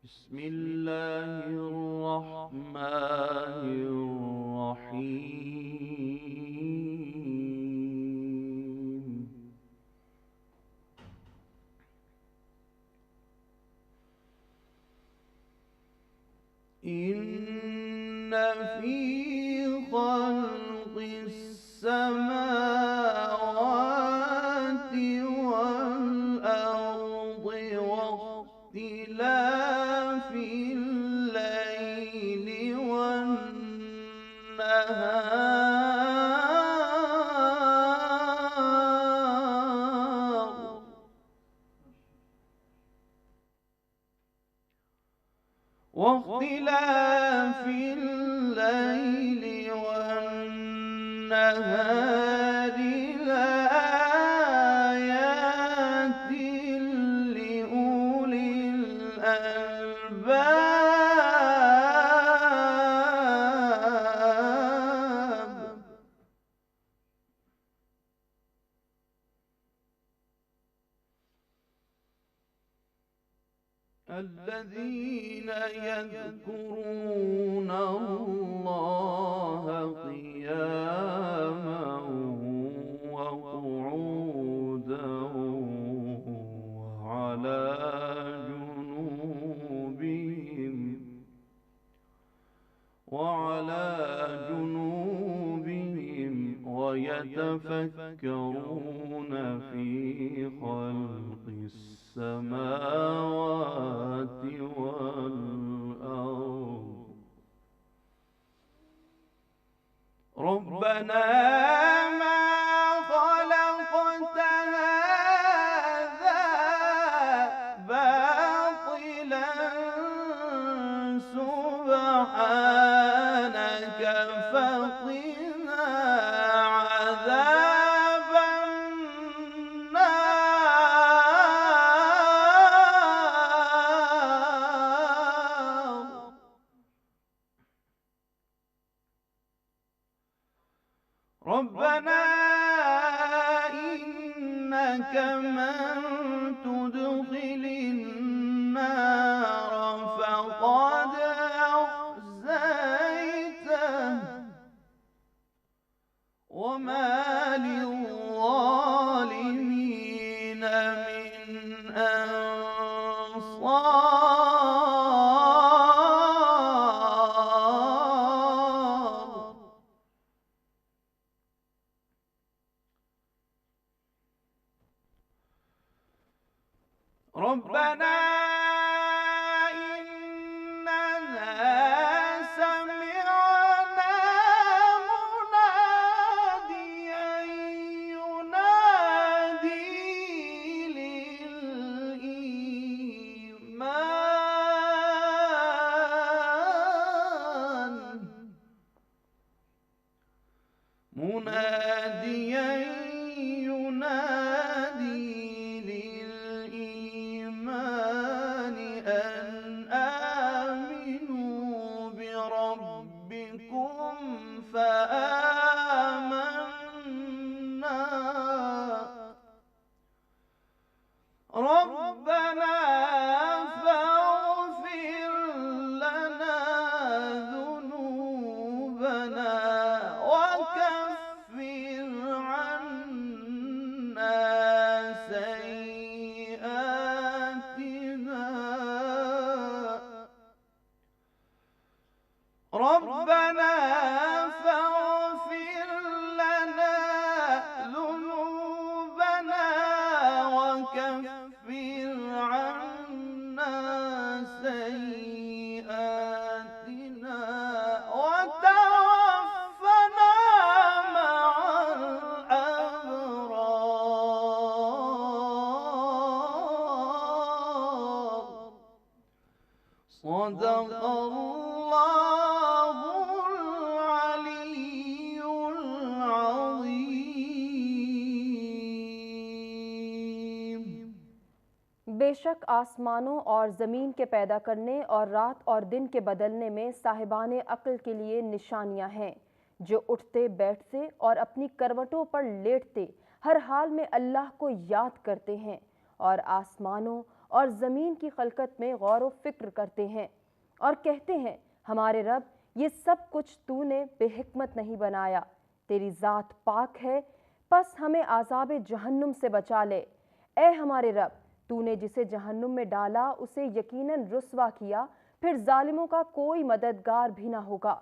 بسم الله الرحمن الرحيم. إن في خلق السماوات والأرض واختلاف الليل والنهار لآيات لأولي الألباب. الذين يذكرون الله قياما وقعودا وعلى جنوبهم ويتفكرون في خلق السماوات والأرض ربنا ما خلقت هذا باطلا سبحانك فقنا عذاب النار. ربنا إنك من تدخل النار فقد أخزيته وما للظالمين من أنصار. ربنا إننا سمعنا مناديا ينادي للإيمان مناديا ينادي للإيمان أن آمنوا بربكم فآمنا. ربنا فاغفر لنا ذنوبنا وكفر عنا سيئاتنا. ربنا فاغفر لنا ذنوبنا وكفر عنا سيئاتنا وتوفنا مع الأبرار. صدق الله العلي العظيم. بے شک آسمانوں اور زمین کے پیدا کرنے اور رات اور دن کے بدلنے میں صاحبان عقل کے لیے نشانیاں ہیں، جو اٹھتے بیٹھتے اور اپنی کروٹوں پر لیٹتے ہر حال میں اللہ کو یاد کرتے ہیں اور آسمانوں اور زمین کی خلقت میں غور و فکر کرتے ہیں اور کہتے ہیں ہمارے رب یہ سب کچھ تو نے بے حکمت نہیں بنایا، تیری ذات پاک ہے، پس ہمیں عذاب جہنم سے بچا لے۔ اے ہمارے رب، تو نے جسے جہنم میں ڈالا اسے یقیناً رسوا کیا، پھر ظالموں کا کوئی مددگار بھی نہ ہوگا۔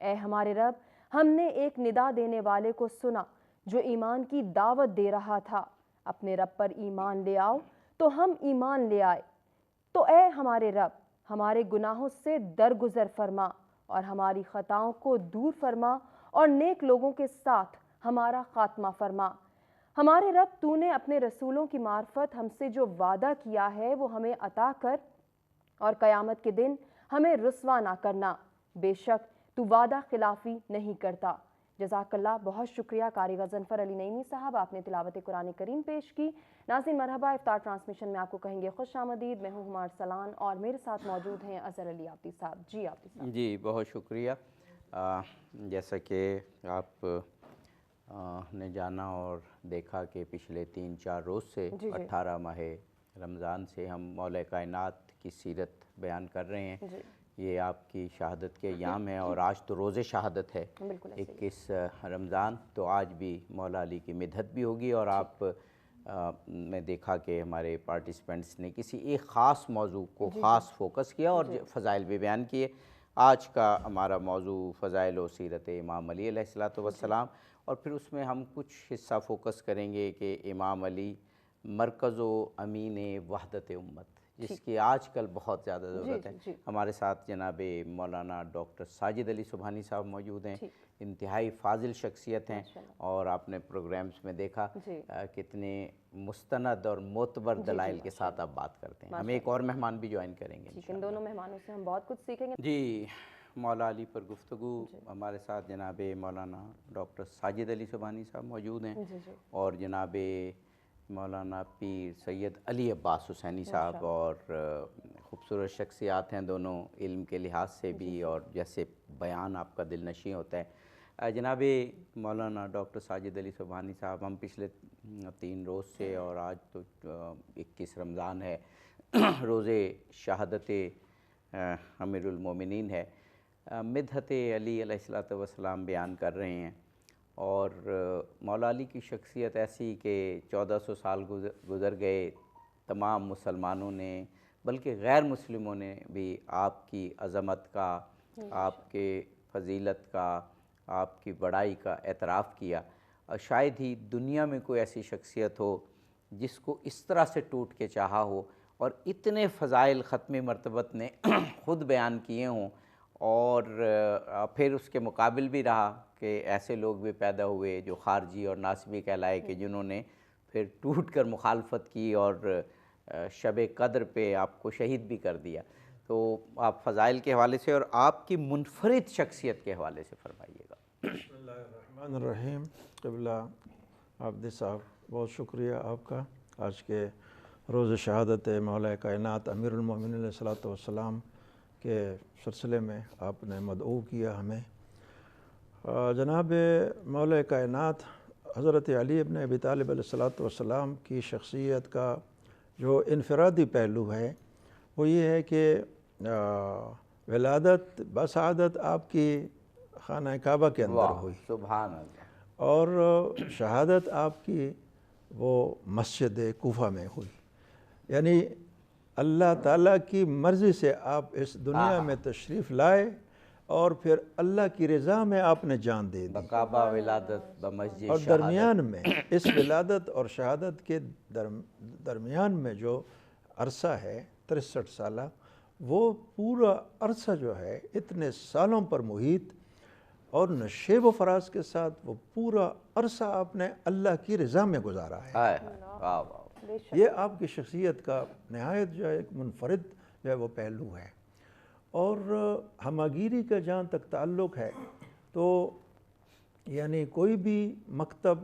اے ہمارے رب، ہم نے ایک ندا دینے والے کو سنا جو ایمان کی دعوت دے رہا تھا، اپنے رب پر ایمان لے آؤ، تو ہم ایمان لے آئے۔ تو اے ہمارے رب، ہمارے گناہوں سے درگزر فرما اور ہماری خطاؤں کو دور فرما اور نیک لوگوں کے ساتھ ہمارا خاتمہ فرما۔ ہمارے رب، تو نے اپنے رسولوں کی معرفت ہم سے جو وعدہ کیا ہے وہ ہمیں عطا کر اور قیامت کے دن ہمیں رسوا نہ کرنا، بے شک تو وعدہ خلافی نہیں کرتا۔ جزاک اللہ، بہت شکریہ قاری غضنفر علی نعیمی صاحب، آپ نے تلاوت قرآن کریم پیش کی۔ ناظرین مرحبا، افطار ٹرانسمیشن میں آپ کو کہیں گے خوش آمدید۔ میں ہوں ہمار سلان اور میرے ساتھ موجود ہیں اظہر علی آبدی صاحب۔ جی آبدی صاحب۔ جی بہت شکریہ۔ جیسا کہ آپ نے جانا اور دیکھا کہ پچھلے 3-4 روز سے 18 ماہ رمضان سے ہم مولا کائنات کی سیرت بیان کر رہے ہیں۔ یہ آپ کی شہادت کے ایام ہیں اور آج تو روز شہادت ہے 21 رمضان، تو آج بھی مولا علی کی مدحت بھی ہوگی، اور آپ نے دیکھا کہ ہمارے پارٹیسپینٹس نے کسی ایک خاص موضوع کو خاص فوکس کیا اور فضائل بھی بیان کیے۔ آج کا ہمارا موضوع فضائل و سیرت امام علی علیہ السلام، اور پھر اس میں ہم کچھ حصہ فوکس کریں گے کہ امام علی مرکز و امین وحدت امت، جس کی آج کل بہت زیادہ ضرورت ہے۔ ہمارے ساتھ جناب مولانا ڈاکٹر ساجد علی سبحانی صاحب موجود ہیں، انتہائی فاضل شخصیت ہیں، اور آپ نے پروگرامز میں دیکھا کتنے مستند اور معتبر دلائل کے ساتھ آپ بات کرتے ہیں۔ ہم ایک اور مہمان بھی جوائن کریں گے ان دونوں مہمانوں سے ہم بہت کچھ سیکھیں گے۔ جی، مولا علی پر گفتگو، ہمارے ساتھ جناب مولانا ڈاکٹر ساجد علی سبحانی صاحب موجود ہیں، اور جناب مولانا پیر سید علی عباس حسینی صاحب، اور خوبصورت شخصیات ہیں دونوں، علم کے لحاظ سے بھی اور جیسے بیان آپ کا دل نشیں ہوتا ہے۔ جناب مولانا ڈاکٹر ساجد علی سبحانی صاحب، ہم پچھلے 3 روز سے اور آج تو 21 رمضان ہے، روز شہادت امیر المومنین ہے، مدحت علی علیہ السلام بیان کر رہے ہیں، اور مولا علی کی شخصیت ایسی کہ 1400 سال گزر گئے، تمام مسلمانوں نے بلکہ غیر مسلموں نے بھی آپ کی عظمت کا، آپ کے فضیلت کا، آپ کی بڑائی کا اعتراف کیا، اور شاید ہی دنیا میں کوئی ایسی شخصیت ہو جس کو اس طرح سے ٹوٹ کے چاہا ہو، اور اتنے فضائل ختم مرتبت نے خود بیان کیے ہوں، اور پھر اس کے مقابل بھی رہا کہ ایسے لوگ بھی پیدا ہوئے جو خارجی اور ناصبی کہلائے، کہ جنہوں نے پھر ٹوٹ کر مخالفت کی اور شب قدر پہ آپ کو شہید بھی کر دیا۔ تو آپ فضائل کے حوالے سے اور آپ کی منفرد شخصیت کے حوالے سے فرمائیے گا۔ بسم اللہ الرحمن الرحیم۔ قبلہ عابد صاحب، بہت شکریہ آپ کا، آج کے روز شہادت مولا کائنات امیر المومنین علیہ السلام کے سلسلے میں آپ نے مدعو کیا ہمیں۔ جناب مولا کائنات حضرت علی ابن ابی طالب علیہ السلام کی شخصیت کا جو انفرادی پہلو ہے وہ یہ ہے کہ ولادت بسعادت آپ کی خانہ کعبہ کے اندر ہوئی، سبحان اللہ، اور شہادت آپ کی وہ مسجد کوفہ میں ہوئی، یعنی اللہ تعالیٰ کی مرضی سے آپ اس دنیا میں تشریف لائے، اور پھر اللہ کی رضا میں آپ نے جان دے دی، کعبہ ولادت بمسجد اور شہادت۔ درمیان میں اس ولادت اور شہادت کے درمیان میں جو عرصہ ہے 63 سالہ، وہ پورا عرصہ جو ہے اتنے سالوں پر محیط اور نشیب و فراز کے ساتھ وہ پورا عرصہ آپ نے اللہ کی رضا میں گزارا ہے۔ یہ آپ کی شخصیت کا نہایت جو ہے ایک منفرد جو ہے وہ پہلو ہے۔ اور ہماگیری کا جہاں تک تعلق ہے تو یعنی کوئی بھی مکتب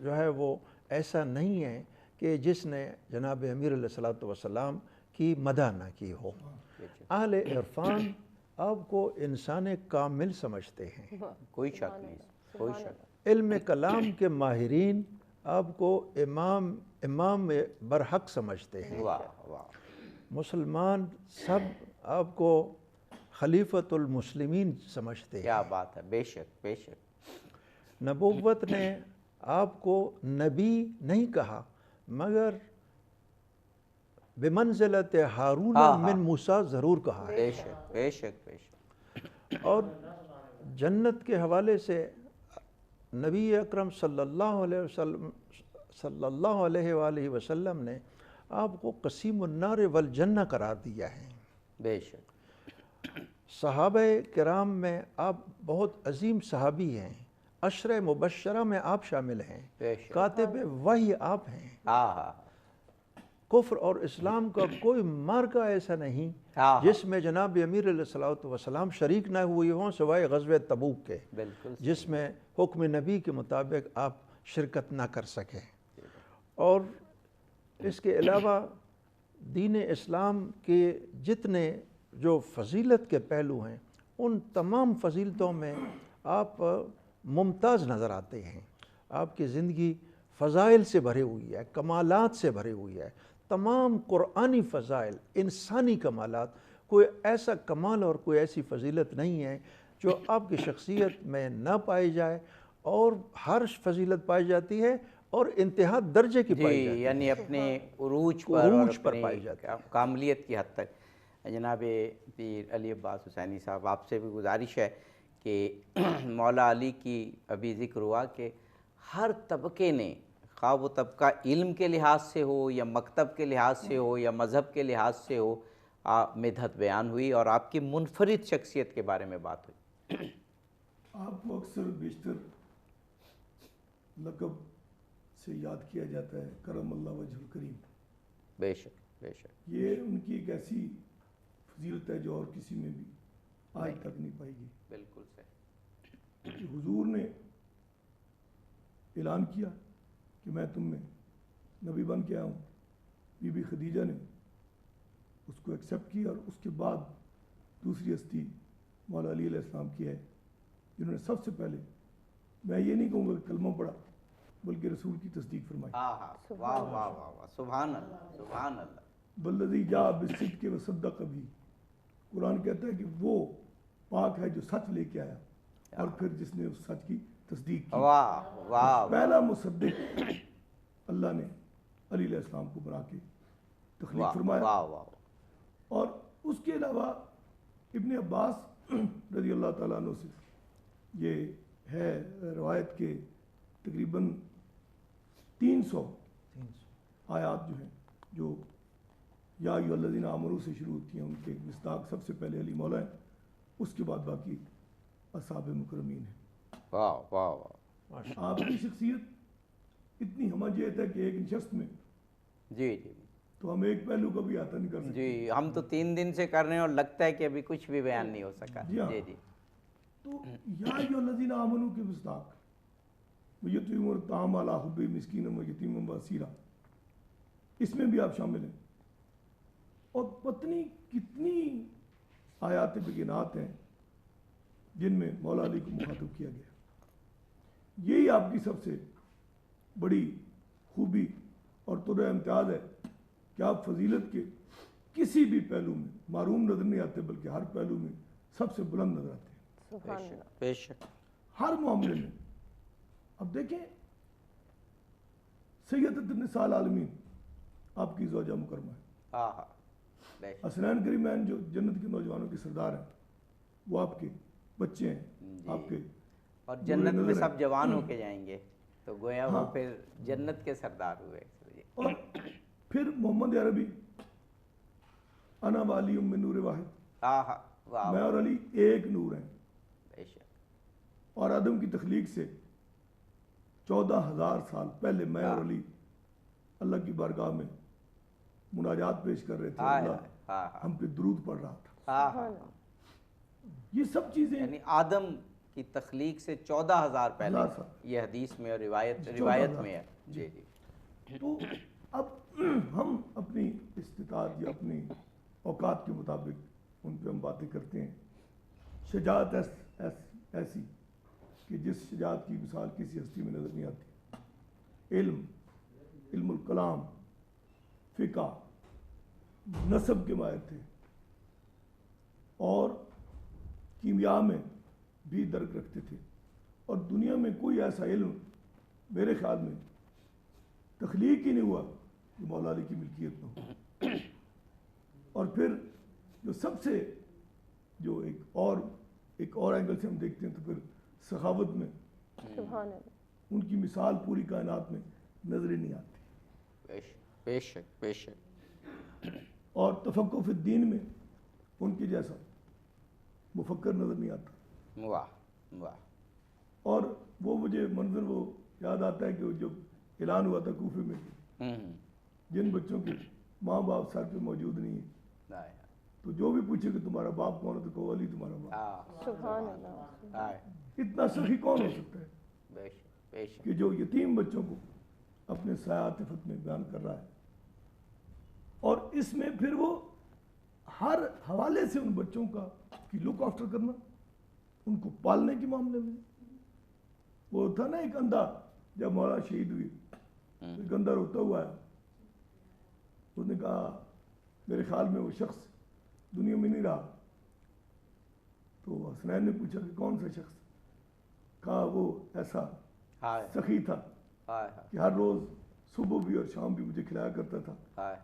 جو ہے وہ ایسا نہیں ہے کہ جس نے جناب امیر علیہ السلام کی مدح نہ کی ہو۔ اہل عرفان آپ کو انسان کامل سمجھتے ہیں، کوئی شک نہیں، کوئی شک۔ علم کلام کے ماہرین آپ کو امام برحق سمجھتے ہیں، واہ واہ، مسلمان سب آپ کو خلیفۃ المسلمین سمجھتے ہیں۔ کیا بات ہے، بے شک بے شک، نبوت نے آپ کو نبی نہیں کہا مگر بمنزلت ہارون من موسیٰ ضرور کہا ہے۔ بے شک بے شک بے شک، اور جنت کے حوالے سے نبی اکرم صلی اللہ علیہ وآلہ وسلم نے آپ کو قسیم النار والجنہ قرار دیا ہے۔ بے شک، صحابہ کرام میں آپ بہت عظیم صحابی ہیں، عشرہ مبشرہ میں آپ شامل ہیں، بے شک، کاتب وحی آپ ہیں۔ ہاں، کفر اور اسلام کا کوئی مارکہ ایسا نہیں ہاں، جس میں جناب امیر علیہ الصلوۃ والسلام شریک نہ ہوئے ہوں سوائے غزوہ تبوک کے، بالکل، جس میں حکم نبی کے مطابق آپ شرکت نہ کر سکے۔ اور اس کے علاوہ دین اسلام کے جتنے جو فضیلت کے پہلو ہیں ان تمام فضیلتوں میں آپ ممتاز نظر آتے ہیں۔ آپ کی زندگی فضائل سے بھری ہوئی ہے، کمالات سے بھری ہوئی ہے، تمام قرآنی فضائل، انسانی کمالات، کوئی ایسا کمال اور کوئی ایسی فضیلت نہیں ہے جو آپ کی شخصیت میں نہ پائی جائے، اور ہر فضیلت پائی جاتی ہے اور انتہا درجے کی پائی جاتی ہے، یعنی اپنے عروج پر اور عروج پر اپنی پائی جاتی ہے۔ کاملیت کی حد تک۔ جناب پیر علی عباس حسینی صاحب، آپ سے بھی گزارش ہے کہ مولا علی کی ابھی ذکر ہوا کہ ہر طبقے نے، خواہ وہ طبقہ علم کے لحاظ سے ہو یا مکتب کے لحاظ سے ہو یا مذہب کے لحاظ سے ہو، مدحت بیان ہوئی اور آپ کی منفرد شخصیت کے بارے میں بات ہوئی۔ آپ کو اکثر بیشتر لقب سے یاد کیا جاتا ہے کرم اللہ وجہ الکریم۔ بے شک بے شک، یہ ان کی ایک ایسی فضیلت ہے جو اور کسی میں بھی آج تک نہیں پائی گئی، بالکل صحیح، کہ حضور نے اعلان کیا کہ میں تم میں نبی بن کے آیا ہوں، بی بی خدیجہ نے اس کو ایکسیپٹ کیا، اور اس کے بعد دوسری ہستی مولا علی علیہ السلام کی ہے جنہوں نے سب سے پہلے، میں یہ نہیں کہوں گا کہ کلمہ پڑھا بلکہ رسول کی تصدیق فرمائی۔ واہ واہ واہ واہ، سبحان اللہ سبحان اللہ، بلذی جاء بالصدق وصدق بھی، قرآن کہتا ہے کہ وہ پاک ہے جو سچ لے کے آیا اور پھر جس نے اس سچ کی تصدیق کی۔ واہ واہ، پہلا مصدق اللہ نے علی علیہ السلام کو بنا کے تخلیق فرمایا۔ واہ واہ، اور اس کے علاوہ ابن عباس رضی اللہ تعالیٰ عنہ سے یہ ہے روایت کے تقریباً 300 آیات جو ہیں جو یا ایھا الذین آمنوا سے شروع ہوتی ہیں، ان کے مصداق سب سے پہلے علی مولا ہیں، اس کے بعد باقی اصحاب مکرمین ہیں۔ واہ واہ واہ، آپ کی شخصیت اتنی ہمجیت ہے کہ ایک شخص میں جی جی تو ہم ایک پہلو کا بھی احاطہ نہیں کر سکتے۔ جی، ہم تو 3 دن سے کر رہے ہیں اور لگتا ہے کہ ابھی کچھ بھی بیان نہیں ہو سکا۔ جی ہاں۔ جی جی، تو یا ایھا الذین آمنوا کے مصداق یطعمون الطعام علی حبہ مسکینا ویتیما واسیرا، اس میں بھی آپ شامل ہیں، اور پتنی کتنی آیات بینات ہیں جن میں مولا علی کو مخاطب کیا گیا۔ یہی آپ کی سب سے بڑی خوبی اور طرح امتیاز ہے کہ آپ فضیلت کے کسی بھی پہلو میں معروم نظر نہیں آتے، بلکہ ہر پہلو میں سب سے بلند نظر آتے ہیں، سبحان اللہ۔ بے شک، ہر معاملے میں۔ اب دیکھیں سیدۃ النساء العالمین آپ کی زوجہ مکرمہ ہے، ہاں ہاں، بے شک، حسنین کریمین جو جنت کے نوجوانوں کے سردار ہیں، وہ آپ کے بچے ہیں، جی، آپ کے اور جنت میں نظر سب ہے۔ جوان ہو کے جائیں گے تو گویا وہ ہاں۔ پھر جنت کے سردار ہوئے۔ اور پھر محمد عربی انا والی من نور واحد، ہاں ہاں، واہ میں اور علی ایک نور ہیں، بے شک، اور آدم کی تخلیق سے 14,000 سال پہلے میں اور علی اللہ کی بارگاہ میں مناجات پیش کر رہے تھے، ہاں اللہ ہاں ہم پہ درود پڑھ رہا تھا۔ ہاں ہاں، یہ سب چیزیں یعنی آدم کی تخلیق سے 14,000 پہلے، 14,000 سال۔ یہ حدیث میں اور روایت 14,000 میں ہے۔ جی جی، تو اب ہم اپنی استطاعت یا اپنی اوقات کے مطابق ان پہ ہم باتیں کرتے ہیں۔ شجاعت ایسی کہ جس شجاعت کی مثال کسی ہستی میں نظر نہیں آتی۔ علم الکلام، فقہ، نسب کے ماہر تھے، اور کیمیا میں بھی درک رکھتے تھے، اور دنیا میں کوئی ایسا علم میرے خیال میں تخلیق ہی نہیں ہوا جو مولا علی کی ملکیت نہ ہو۔ اور پھر جو سب سے جو ایک اور اینگل سے ہم دیکھتے ہیں تو پھر سخاوت میں سبحان اللہ، ان کی مثال پوری کائنات میں نظر ہی نہیں آتی، بے شک بے شک۔ اور تفقہ فی الدین میں ان کے جیسا مفکر نظر نہیں آتا۔ واہ واہ۔ اور وہ مجھے منظر وہ یاد آتا ہے کہ وہ جب اعلان ہوا تھا کوفے میں جن بچوں کے ماں باپ سر پہ موجود نہیں ہیں، تو جو بھی پوچھے کہ تمہارا باپ کون ہے تو کہو علی تمہارا باپ۔ سبحان اللہ، اتنا سخی کون ہو سکتا ہے بے شک بے شک۔ کہ جو یتیم بچوں کو اپنے سایہ عاطفت میں بیان کر رہا ہے، اور اس میں پھر وہ ہر حوالے سے ان بچوں کی لک آفٹر کرنا، ان کو پالنے کے معاملے میں۔ وہ تھا نا ایک اندھا، جب مولانا شہید ہوئی ایک اندھا روتا ہوا ہے، اس نے کہا میرے خیال میں وہ شخص دنیا میں نہیں رہا، تو حسنین نے پوچھا کہ کون سا شخص؟ کہا وہ ایسا سخی تھا کہ ہر روز صبح بھی اور شام بھی مجھے کھلایا کرتا تھا،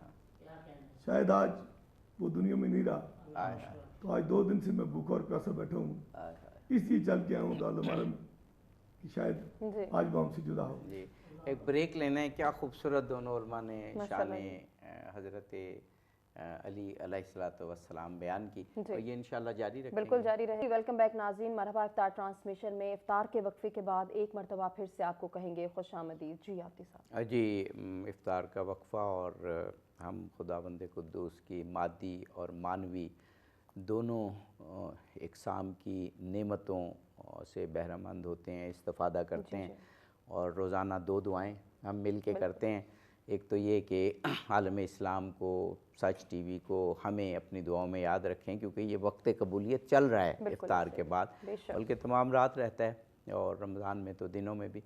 شاید آج وہ دنیا میں نہیں رہا، تو آج 2 دن سے میں بھوکا اور پیاسا بیٹھا ہوں، اس لیے چل کے آیا ہوں دار المعارف میں کہ شاید آج وہ ہم سے جدا ہو۔ جی ایک بریک لینا ہے۔ کیا خوبصورت دونوں علماء نے شان حضرت علی علیہ الصلوۃ والسلام بیان کی، اور یہ انشاءاللہ جاری رکھیں گے۔ بالکل جاری رہے۔ ویلکم بیک ناظرین، مرحبا افطار ٹرانسمیشن میں افطار کے وقفے کے بعد ایک مرتبہ پھر سے آپ کو کہیں گے خوش آمدید۔ جی آتی صاحب۔ جی افطار کا وقفہ، اور ہم خداوند قدوس کی مادی اور معنوی دونوں اقسام کی نعمتوں سے بہرہ مند ہوتے ہیں، استفادہ کرتے ہیں، اور روزانہ 2 دعائیں ہم مل کے کرتے ہیں۔ ایک تو یہ کہ عالم اسلام کو، سچ ٹی وی کو ہمیں اپنی دعاؤں میں یاد رکھیں، کیونکہ یہ وقت قبولیت چل رہا ہے افطار کے بعد، بلکہ تمام رات رہتا ہے، اور رمضان میں تو دنوں میں بھی۔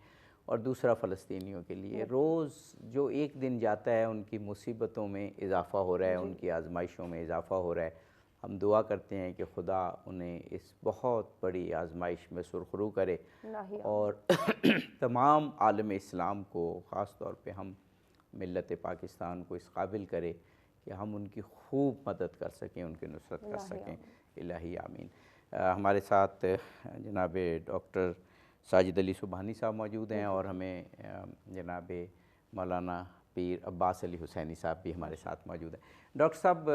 اور دوسرا فلسطینیوں کے لیے روز جو ایک دن جاتا ہے ان کی مصیبتوں میں اضافہ ہو رہا ہے، ان کی آزمائشوں میں اضافہ ہو رہا ہے۔ ہم دعا کرتے ہیں کہ خدا انہیں اس بہت بڑی آزمائش میں سرخرو کرے، اور تمام عالم اسلام کو، خاص طور پہ ہم ملت پاکستان کو اس قابل کرے کہ ہم ان کی خوب مدد کر سکیں، ان کی نصرت کر سکیں۔ الہی آمین۔ ہمارے ساتھ جناب ڈاکٹر ساجد علی سبحانی صاحب موجود ہیں، اور ہمیں جناب مولانا پیر عباس علی حسینی صاحب بھی ہمارے ساتھ موجود ہیں۔ ڈاکٹر صاحب،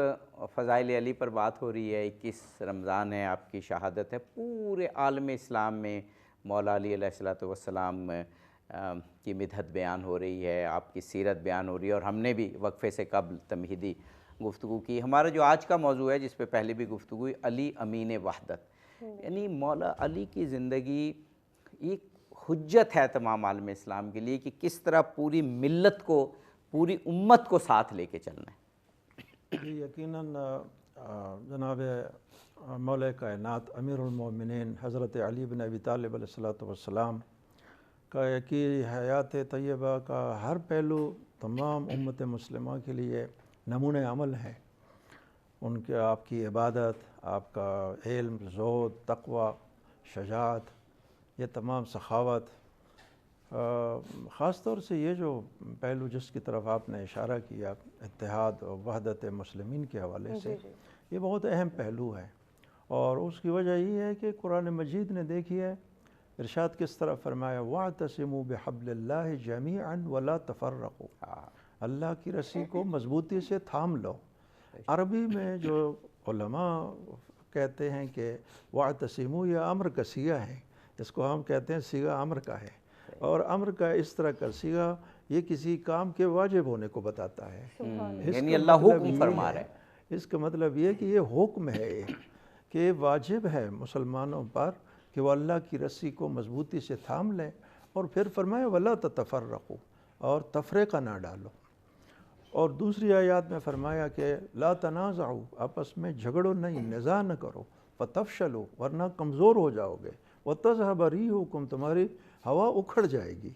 فضائل علی پر بات ہو رہی ہے، 21 رمضان ہے، آپ کی شہادت ہے، پورے عالم اسلام میں مولا علی علیہ الصلوۃ والسلام کی مدحت بیان ہو رہی ہے، آپ کی سیرت بیان ہو رہی ہے، اور ہم نے بھی وقفے سے قبل تمہیدی گفتگو کی۔ ہمارا جو آج کا موضوع ہے، جس پہ پہلے بھی گفتگو ہوئی، علی امین وحدت، یعنی مولا علی کی زندگی ایک حجت ہے تمام عالم اسلام کے لیے کہ کس طرح پوری ملت کو، پوری امت کو ساتھ لے کے چلنا ہے۔ جی یقیناً جناب مولا کائنات امیر المومنین حضرت علی بن ابی طالب علیہ الصلوۃ والسلام کا کی حیات طیبہ کا ہر پہلو تمام امت مسلمہ کے لیے نمونہ عمل ہے۔ ان کے آپ کی عبادت، آپ کا علم، زہد، تقوی، شجاعت، یہ تمام سخاوت، خاص طور سے یہ جو پہلو جس کی طرف آپ نے اشارہ کیا اتحاد و وحدت مسلمین کے حوالے سے، یہ بہت اہم پہلو ہے، اور اس کی وجہ یہ ہے کہ قرآن مجید نے دیکھیے ارشاد کس طرح فرمایا وَاعْتَصِمُوا بِحَبْلِ اللَّهِ جَمِيعًا وَلَا تَفَرَّقُوا، اللہ کی رسی کو مضبوطی سے تھام لو۔ عربی میں جو علماء کہتے ہیں کہ وَاعْتَصِمُوا یہ امر کا صیغہ ہے، اس کو ہم کہتے ہیں صیغہ امر کا ہے، اور امر کا اس طرح کا صیغہ یہ کسی کام کے واجب ہونے کو بتاتا ہے، یعنی اللہ حکم فرما رہا ہے۔ اس کا مطلب یہ کہ یہ حکم ہے کہ واجب ہے مسلمانوں پر کہ وہ اللہ کی رسی کو مضبوطی سے تھام لیں، اور پھر فرمایا وَلَا تَتَفَرَّقُوا، اور تفریقہ نہ ڈالو، اور دوسری آیات میں فرمایا کہ لا تنازعوا، آپس میں جھگڑو نہیں، نزاع نہ کرو، فَتَفْشَلُوا، ورنہ کمزور ہو جاؤ گے، وَتَذْهَبَ رِيحُكُمْ، تمہاری ہوا اکھڑ جائے گی۔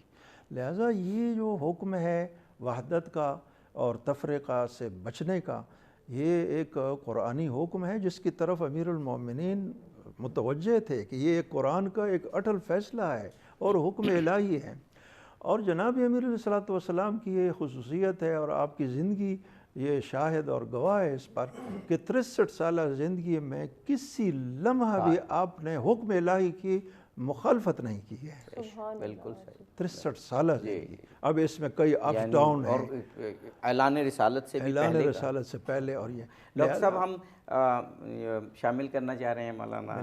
لہٰذا یہ جو حکم ہے وحدت کا اور تفرقہ سے بچنے کا، یہ ایک قرآنی حکم ہے جس کی طرف امیر المومنین متوجہ تھے کہ یہ ایک قرآن کا ایک اٹل فیصلہ ہے اور حکم الہی ہے۔ اور جناب امیر علیہ السلام کی یہ خصوصیت ہے اور آپ کی زندگی یہ شاہد اور گواہ ہے اس پر کہ 63 سالہ زندگی میں کسی لمحہ بھی آپ نے حکم الہی کی مخالفت نہیں کی ہے۔ بالکل صحیح۔ 63 سالہ زندگی، اب اس میں کئی اپ ڈاؤن اور ہیں، اعلان رسالت سے بھی اعلان پہلے کا۔ رسالت سے پہلے، اور یہ ڈاکٹر صاحب ہم شامل کرنا چاہ رہے ہیں مولانا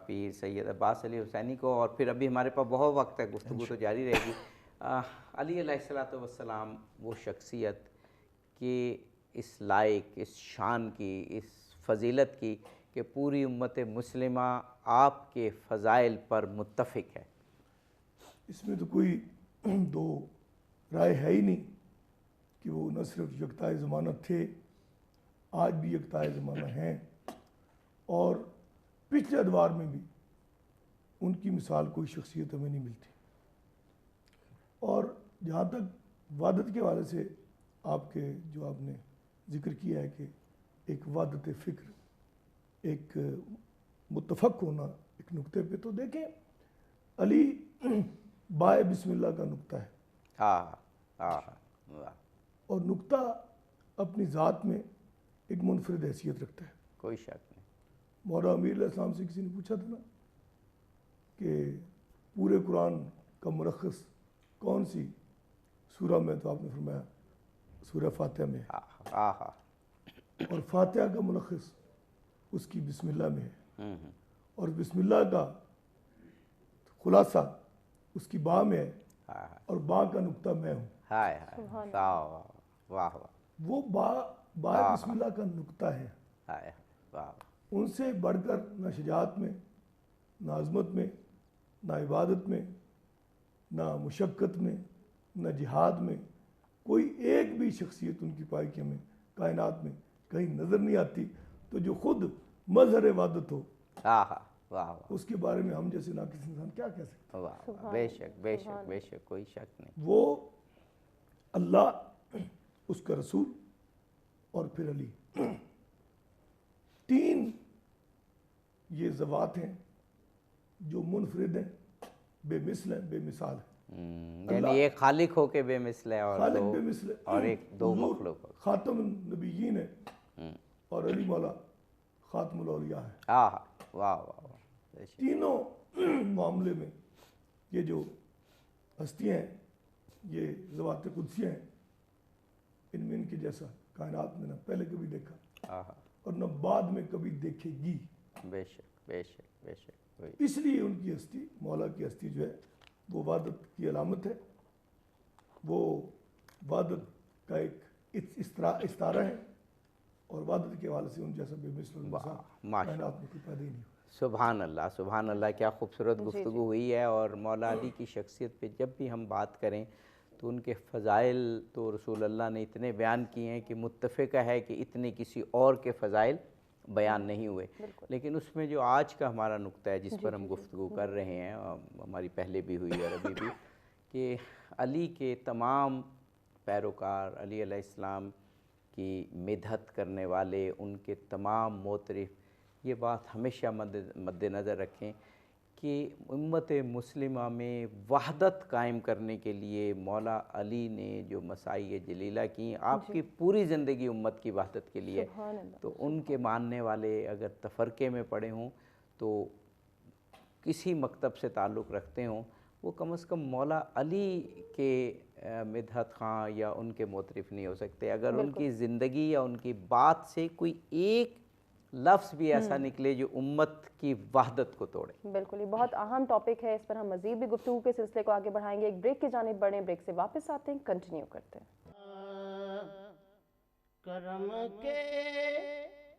پیر سید عباس علی حسینی کو، اور پھر ابھی ہمارے پاس بہت وقت ہے، گفتگو تو جاری رہے گی۔ علی علیہ السلام وہ شخصیت کہ اس لائق، اس شان کی، اس فضیلت کی کہ پوری امت مسلمہ آپ کے فضائل پر متفق ہے۔ اس میں تو کوئی دو رائے ہے ہی نہیں کہ وہ نہ صرف یکتائے زمانہ تھے، آج بھی یکتائے زمانہ ہیں، اور پچھلے ادوار میں بھی ان کی مثال کوئی شخصیت ہمیں نہیں ملتی۔ اور جہاں تک وحدت کے حوالے سے آپ کے جو آپ نے ذکر کیا ہے کہ ایک وحدت فکر، ایک متفق ہونا ایک نقطے پہ، تو دیکھیں علی بائے بسم اللہ کا نقطہ ہے، اور نقطہ اپنی ذات میں ایک منفرد حیثیت رکھتا ہے، کوئی شک نہیں۔ مولانا امیر علیہ السلام سے کسی نے پوچھا تھا نا کہ پورے قرآن کا ملخص کون سی سورہ میں، تو آپ نے فرمایا سورہ فاتحہ میں ہے، اور فاتحہ کا ملخص اس کی بسم اللہ میں ہے، اور بسم اللہ کا خلاصہ اس کی با میں ہے، اور با کا نقطہ میں ہوں۔ وہ با بسم اللہ کا نقطہ ہے، ان سے بڑھ کر نہ شجاعت میں، نہ عظمت میں، نہ عبادت میں، نہ مشقت میں، نہ جہاد میں کوئی ایک بھی شخصیت ان کی پائی کہ ہمیں کائنات میں کہیں نظر نہیں آتی۔ تو جو خود مظہر وحدت ہو، اس کے بارے میں ہم جیسے ناقص انسان کیا کہہ سکتے ہیں؟ بے شک بے شک بے شک، کوئی شک نہیں۔ وہ اللہ، اس کا رسول، اور پھر علی، تین یہ ذوات ہیں جو منفرد ہیں، بے مثل ہیں، بے مثال ہیں۔ یعنی ایک خالق ہو کے بے مثل ہے، اور خالق بے مثل ہے، اور ایک دو حضور مخلوق ہو۔ خاتم النبیین ہے، اور علی مولا خاتم الاولیاء ہے۔ واہ واہ واہ۔ تینوں معاملے میں یہ جو ہستیاں ہیں، یہ ذوات قدسیہ ہیں، ان میں ان کے جیسا کائنات میں نہ پہلے کبھی دیکھا اور نہ بعد میں کبھی دیکھے گی۔ بے شک بے شک بے شک۔ اس لیے ان کی ہستی، مولا کی ہستی جو ہے وہ وحدت کی علامت ہے، وہ وحدت کا ایک استارہ ہے، اور وحدت کے حوالے سے ان جیسا بے مثل کائنات میں کوئی پیدا ہی نہیں ہوا۔ سبحان اللہ سبحان اللہ، کیا خوبصورت گفتگو ہوئی ہے۔ اور مولا علی کی شخصیت پہ جب بھی ہم بات کریں تو ان کے فضائل تو رسول اللہ نے اتنے بیان کیے ہیں کہ متفقہ ہے کہ اتنے کسی اور کے فضائل بیان نہیں ہوئے۔ لیکن اس میں جو آج کا ہمارا نقطہ ہے جس پر ہم گفتگو کر رہے ہیں، ہماری پہلے بھی ہوئی اور ابھی بھی، کہ علی کے تمام پیروکار، علی علیہ السلام کی مدحت کرنے والے، ان کے تمام معترف، یہ بات ہمیشہ مد نظر رکھیں کہ امت مسلمہ میں وحدت قائم کرنے کے لیے مولا علی نے جو مساعی جلیلہ کی، آپ کی پوری زندگی امت کی وحدت کے لیے، تو ان کے ماننے والے اگر تفرقے میں پڑے ہوں تو کسی مکتب سے تعلق رکھتے ہوں، وہ کم از کم مولا علی کے مدحت خواں یا ان کے معترف نہیں ہو سکتے اگر ان کی زندگی یا ان کی بات سے کوئی ایک لفظ بھی ایسا نکلے جو امت کی وحدت کو توڑے۔ بالکل، یہ بہت اہم ٹاپک ہے، اس پر ہم مزید بھی گفتگو کے سلسلے کو آگے بڑھائیں گے۔ ایک بریک کی جانب بڑھیں، بریک سے واپس آتے ہیں، کنٹینیو کرتے ہیں۔ کرم کے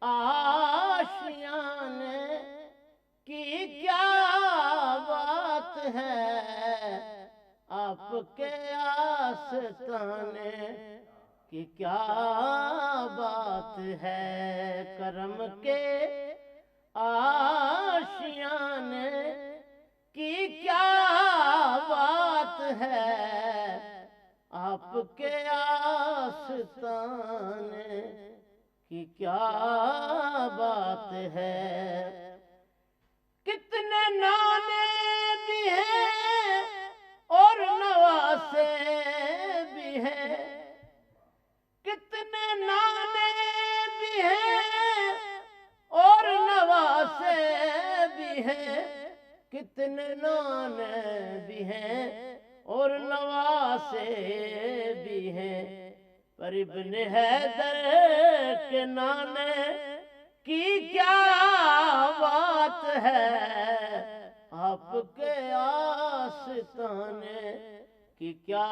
آشیانے کی کیا بات ہے، آپ کے آستانے کی کیا بات ہے، کرم کے آشیانے کی کیا بات ہے آپ کے آستانے کی کیا بات ہے کتنے نانے بھی ہیں اور نواسے بھی ہیں کتنے نانے بھی ہیں اور نواسے بھی ہیں کتنے نانے بھی ہیں اور نواسے بھی ہیں پر ابن حیدر کے نانے کی کیا بات ہے آپ کے آستانے کی کیا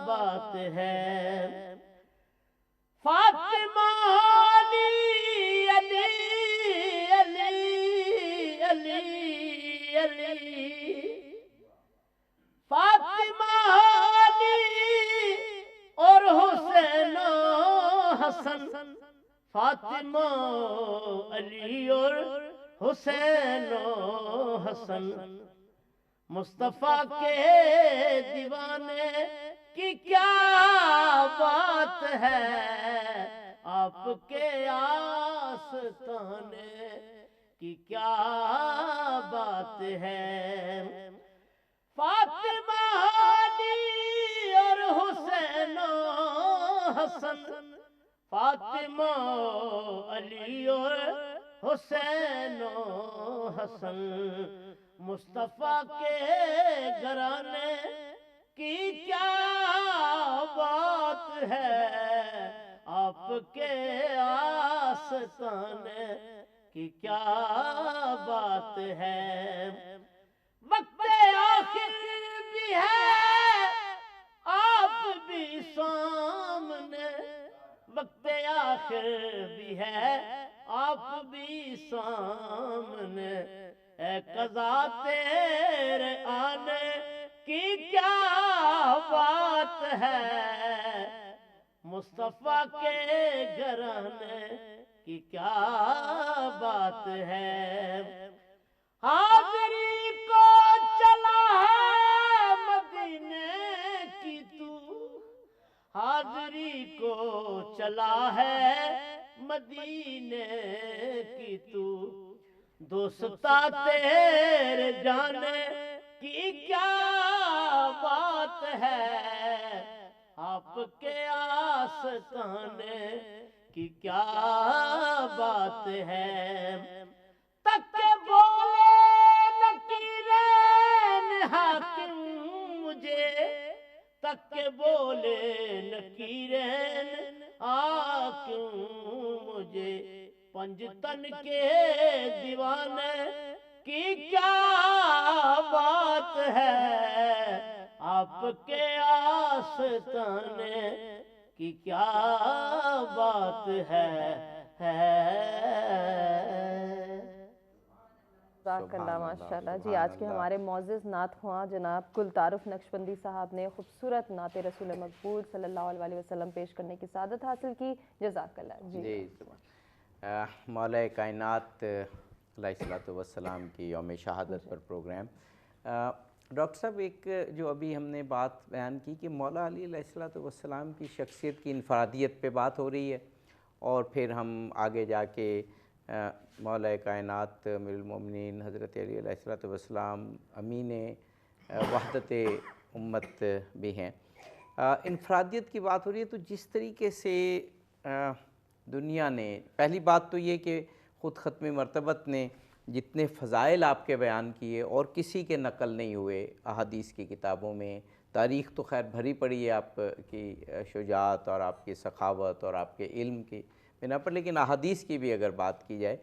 بات ہے فاطمہ علی علی علی علی علی فاطمہ علی اور حسین و حسن فاطمہ علی اور حسین و حسن مصطفیٰ کے دیوانے کی کیا بات ہے آپ کے آستانے کی کیا بات ہے فاطمہ علی اور حسین و حسن فاطمہ علی اور حسین و حسن مصطفیٰ کے گھرانے کی کیا بات ہے آپ کے آستانے کی کیا بات ہے وقت آخر بھی ہے آپ بھی سامنے وقت آخر بھی ہے آپ بھی سامنے اے قضا تیرے آنے کی کیا بات ہے مصطفیٰ کے گھرانے کی کیا بات ہے حاضری کو چلا ہے مدینے کی تو حاضری کو چلا ہے مدینے کی تو دوستا تیرے جانے کی کیا بات ہے آپ کے آستانے کی کیا بات ہے تک بولے نکیرین حاکم مجھے تک بولے نکیرین حاکم مجھے پنجتن کے دیوانے کی کیا بات ہے آپ کے آستانے کی کیا بات ہے جزاک اللہ ماشاءاللہ جی آج کے ہمارے معزز نعت خواں جناب گلطارف نقشبندی صاحب نے خوبصورت نعت رسول مقبول صلی اللہ علیہ وسلم پیش کرنے کی سعادت حاصل کی جزاک اللہ جی مولا کائنات علیہ الصلوۃ والسلام کی یوم شہادت پر پروگرام ڈاکٹر صاحب ایک جو ابھی ہم نے بات بیان کی کہ مولا علی علیہ الصلوۃ والسلام کی شخصیت کی انفرادیت پہ بات ہو رہی ہے اور پھر ہم آگے جا کے مولا کائنات امیر المومنین حضرت علی علیہ الصلوۃ والسلام امین وحدت امت بھی ہیں انفرادیت کی بات ہو رہی ہے تو جس طریقے سے دنیا نے پہلی بات تو یہ کہ خود ختم مرتبت نے جتنے فضائل آپ کے بیان کیے اور کسی کے نقل نہیں ہوئے احادیث کی کتابوں میں تاریخ تو خیر بھری پڑی ہے آپ کی شجاعت اور آپ کی سخاوت اور آپ کے علم کی بنا پر لیکن احادیث کی بھی اگر بات کی جائے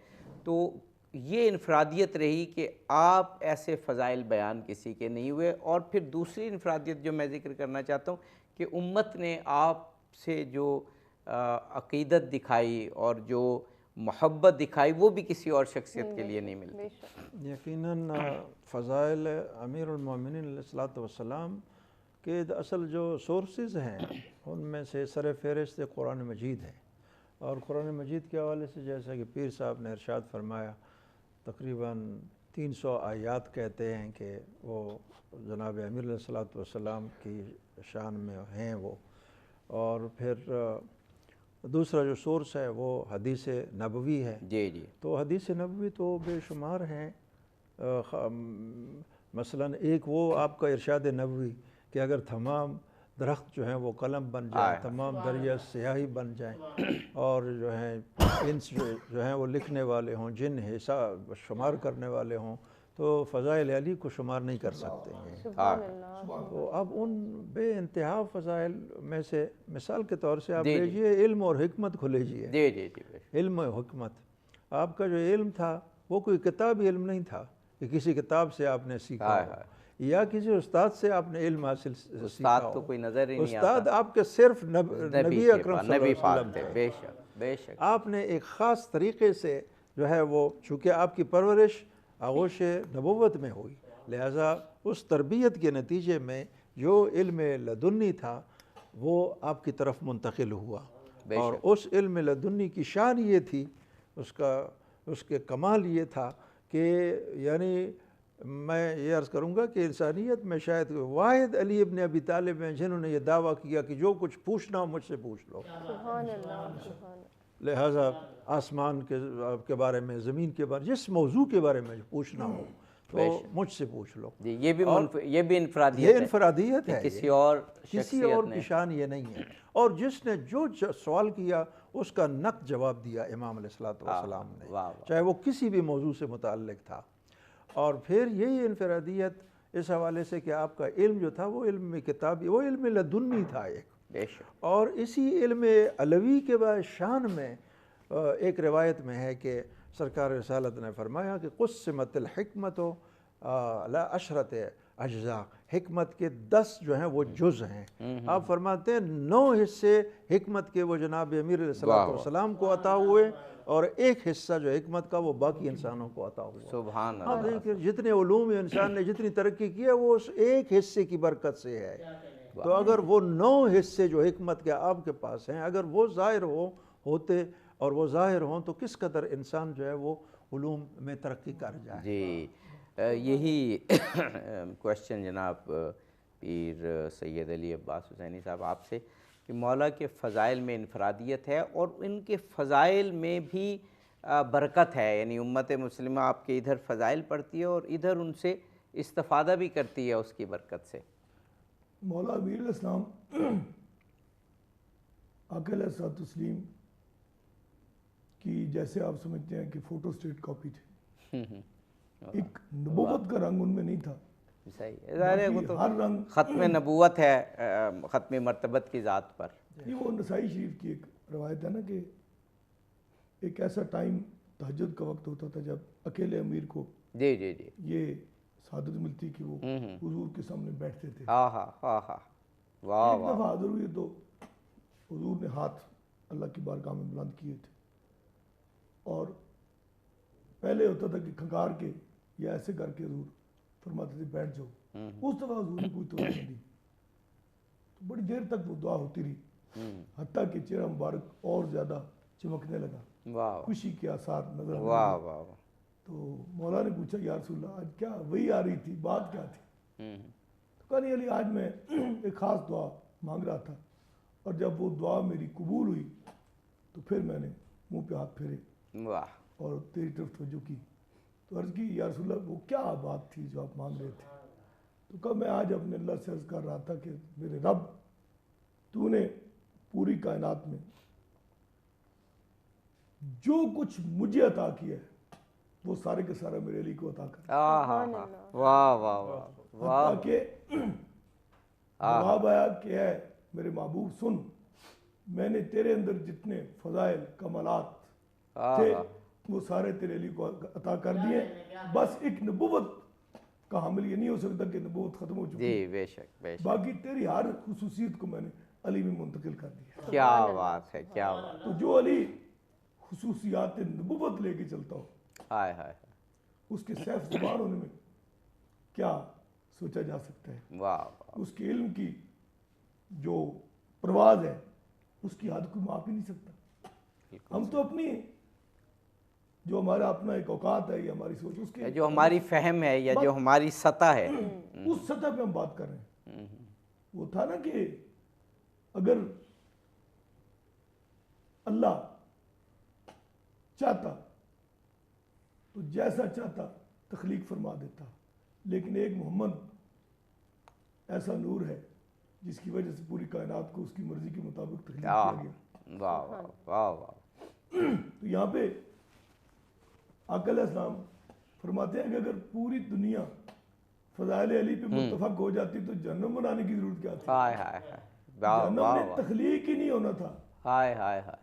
تو یہ انفرادیت رہی کہ آپ ایسے فضائل بیان کسی کے نہیں ہوئے اور پھر دوسری انفرادیت جو میں ذکر کرنا چاہتا ہوں کہ امت نے آپ سے جو عقیدت دکھائی اور جو محبت دکھائی وہ بھی کسی اور شخصیت کے لیے نہیں ملتی یقیناً فضائل امیر المومنین علیہ الصلوۃ والسلام کے اصل جو سورسز ہیں ان میں سے سر فہرست قرآن مجید ہے اور قرآن مجید کے حوالے سے جیسا کہ پیر صاحب نے ارشاد فرمایا تقریباً 300 آیات کہتے ہیں کہ وہ جناب امیر علیہ الصلوۃ والسلام کی شان میں ہیں وہ. اور پھر دوسرا جو سورس ہے وہ حدیث نبوی ہے. جی جی. تو حدیث نبوی تو بے شمار ہیں. مثلاً ایک وہ آپ کا ارشاد نبوی کہ اگر تمام درخت جو ہیں وہ قلم بن جائیں، تمام دریا سیاہی بن جائیں، اور جو ہیں انس جو ہیں وہ لکھنے والے ہوں، جن حساب شمار کرنے والے ہوں، تو فضائل علی کو شمار نہیں کر سکتے ہیں. سبحان اللہ. تو اب ان بے انتہا فضائل میں سے مثال کے طور سے آپ لیجئے علم اور حکمت کو لیجئے. جی جی جی. علم و حکمت، آپ کا جو علم تھا وہ کوئی کتابی علم نہیں تھا کہ کسی کتاب سے آپ نے سیکھا ہو یا کسی استاد سے آپ نے علم حاصل سیکھا ہو. استاد تو کوئی نظر ہی نہیں آتا. استاد آپ کے صرف نبی اکرم صلی اللہ علیہ وسلم تھے. بے شک بے شک. آپ نے ایک خاص طریقے سے جو ہے وہ، چونکہ آپ کی پرورش آغوش نبوت میں ہوئی، لہٰذا اس تربیت کے نتیجے میں جو علم لدنی تھا وہ آپ کی طرف منتقل ہوا. اور اس علم لدنی کی شان یہ تھی، اس کے کمال یہ تھا کہ یعنی میں یہ عرض کروں گا کہ انسانیت میں شاید واحد علی ابن ابی طالب ہیں جنہوں نے یہ دعویٰ کیا کہ جو کچھ پوچھنا ہو مجھ سے پوچھ لو. سبحان اللہ. سبحان. لہٰذا آسمان کے بارے میں، زمین کے بارے، جس موضوع کے بارے میں پوچھنا ہو تو مجھ سے پوچھ لو. جی یہ بھی انفرادیت ہے. یہ انفرادیت ہے. کسی اور کی شان یہ نہیں ہے. اور جس نے جو سوال کیا اس کا نقد جواب دیا امام علیہ الصلوۃ والسلام نے، چاہے وہ کسی بھی موضوع سے متعلق تھا. اور پھر یہی انفرادیت اس حوالے سے کہ آپ کا علم جو تھا وہ علم کتابی، وہ علم لدنی تھا ایک. اور اسی علم علوی کے بعد شان میں ایک روایت میں ہے کہ سرکار رسالت نے فرمایا کہ قسمت الحکمت علی 10 اجزاء، حکمت کے 10 جو ہیں وہ جز ہیں. آپ فرماتے ہیں 9 حصے حکمت کے وہ جناب امیر علیہ الصلوۃ والسلام کو عطا ہوئے اور ایک حصہ جو حکمت کا وہ باقی انسانوں کو عطا ہوا. سبحان اللہ. اب دیکھیں جتنے علوم انسان نے جتنی ترقی کی ہے وہ اس ایک حصے کی برکت سے ہے. تو اگر وہ 9 حصے جو حکمت کے آپ کے پاس ہیں اگر وہ ظاہر ہوتے اور وہ ظاہر ہوں تو کس قدر انسان جو ہے وہ علوم میں ترقی کر جائے. جی یہی کوشچن جناب پیر سید علی عباس حسینی صاحب آپ سے کہ مولا کے فضائل میں انفرادیت ہے اور ان کے فضائل میں بھی برکت ہے، یعنی امت مسلمہ آپ کے ادھر فضائل پڑھتی ہے اور ادھر ان سے استفادہ بھی کرتی ہے اس کی برکت سے. مولا امیر علیہ السلام آقا علیہ الصلوۃ والتسلیم کی جیسے آپ سمجھتے ہیں کہ فوٹو اسٹیٹ کاپی تھے. ایک نبوت کا رنگ ان میں نہیں تھا. صحیح ہے، وہ تو ہر رنگ ختم نبوت ہے ختم مرتبت کی ذات پر. یہ وہ نسائی شریف کی ایک روایت ہے نا کہ ایک ایسا ٹائم تہجد کا وقت ہوتا تھا جب اکیلے امیر کو جی جی جی یہ سعادت ملتی کہ وہ حضور کے سامنے بیٹھتے تھے. واہ ایک دفعہ حاضر ہوئے تو حضور نے ہاتھ اللہ کی بارگاہ میں بلند کیے تھے اور پہلے ہوتا تھا کہ کھنکار کے یا ایسے کر کے حضور فرماتے تھے بیٹھ جاؤ. اس دفعہ حضور نے کوئی توجہ نہیں دی تو بڑی دیر تک وہ دعا ہوتی رہی حتیٰ کہ چہرہ مبارک اور زیادہ چمکنے لگا، خوشی کے آثار نظر آنے لگے. تو مولا نے پوچھا یا رسول اللہ آج کیا وہی آ رہی تھی، بات کیا تھی؟ تو کہا نہیں علی آج میں ایک خاص دعا مانگ رہا تھا اور جب وہ دعا میری قبول ہوئی تو پھر میں نے منہ پہ ہاتھ پھیرے اور تیری طرف توجہ کی. تو عرض کی یا رسول اللہ وہ کیا بات تھی جو آپ مانگ رہے تھے؟ تو کہا میں آج اپنے اللہ سے عرض کر رہا تھا کہ میرے رب تو نے پوری کائنات میں جو کچھ مجھے عطا کیا ہے وہ سارے کے سارا میرے علی کو عطا کر. واہ واہ واہ. حتیٰ کہ جواب آیا کہ اے میرے محبوب سن، میں نے تیرے اندر جتنے فضائل کمالات تھے وہ سارے تیرے علی کو عطا کر دیے، بس ایک نبوت کا حامل یہ نہیں ہو سکتا کہ نبوت ختم ہو چکی جی بے شک بے شک. باقی تیری ہر خصوصیت کو میں نے علی میں منتقل کر دیا. کیا بات ہے کیا بات. تو جو علی خصوصیات نبوت لے کے چلتا ہو ہائے ہائے اس کے سیف زبان ہونے میں کیا سوچا جا سکتا ہے. واہ. اس کے علم کی جو پرواز ہے اس کی حد کو ماپ ہی نہیں سکتا. ہم تو اپنی جو ہمارا اپنا ایک اوقات ہے یا ہماری سوچ اس کے جو ہماری فہم ہے یا جو ہماری سطح ہے اس سطح پہ ہم بات کر رہے ہیں. وہ تھا نا کہ اگر اللہ چاہتا تو جیسا چاہتا تخلیق فرما دیتا, لیکن ایک محمد ایسا نور ہے جس کی وجہ سے پوری کائنات کو اس کی مرضی کے مطابق تخلیق کیا گیا. واہ واہ واہ واہ. تو یہاں پہ آقا علیہ السلام فرماتے ہیں کہ اگر پوری دنیا فضائل علی پہ متفق ہو جاتی تو جہنم بنانے کی ضرورت کیا تھی؟ ہائے ہائے ہائے. واہ جہنم واہ میں واہ. تخلیق ہی نہیں ہونا تھا ہائے ہائے ہائے.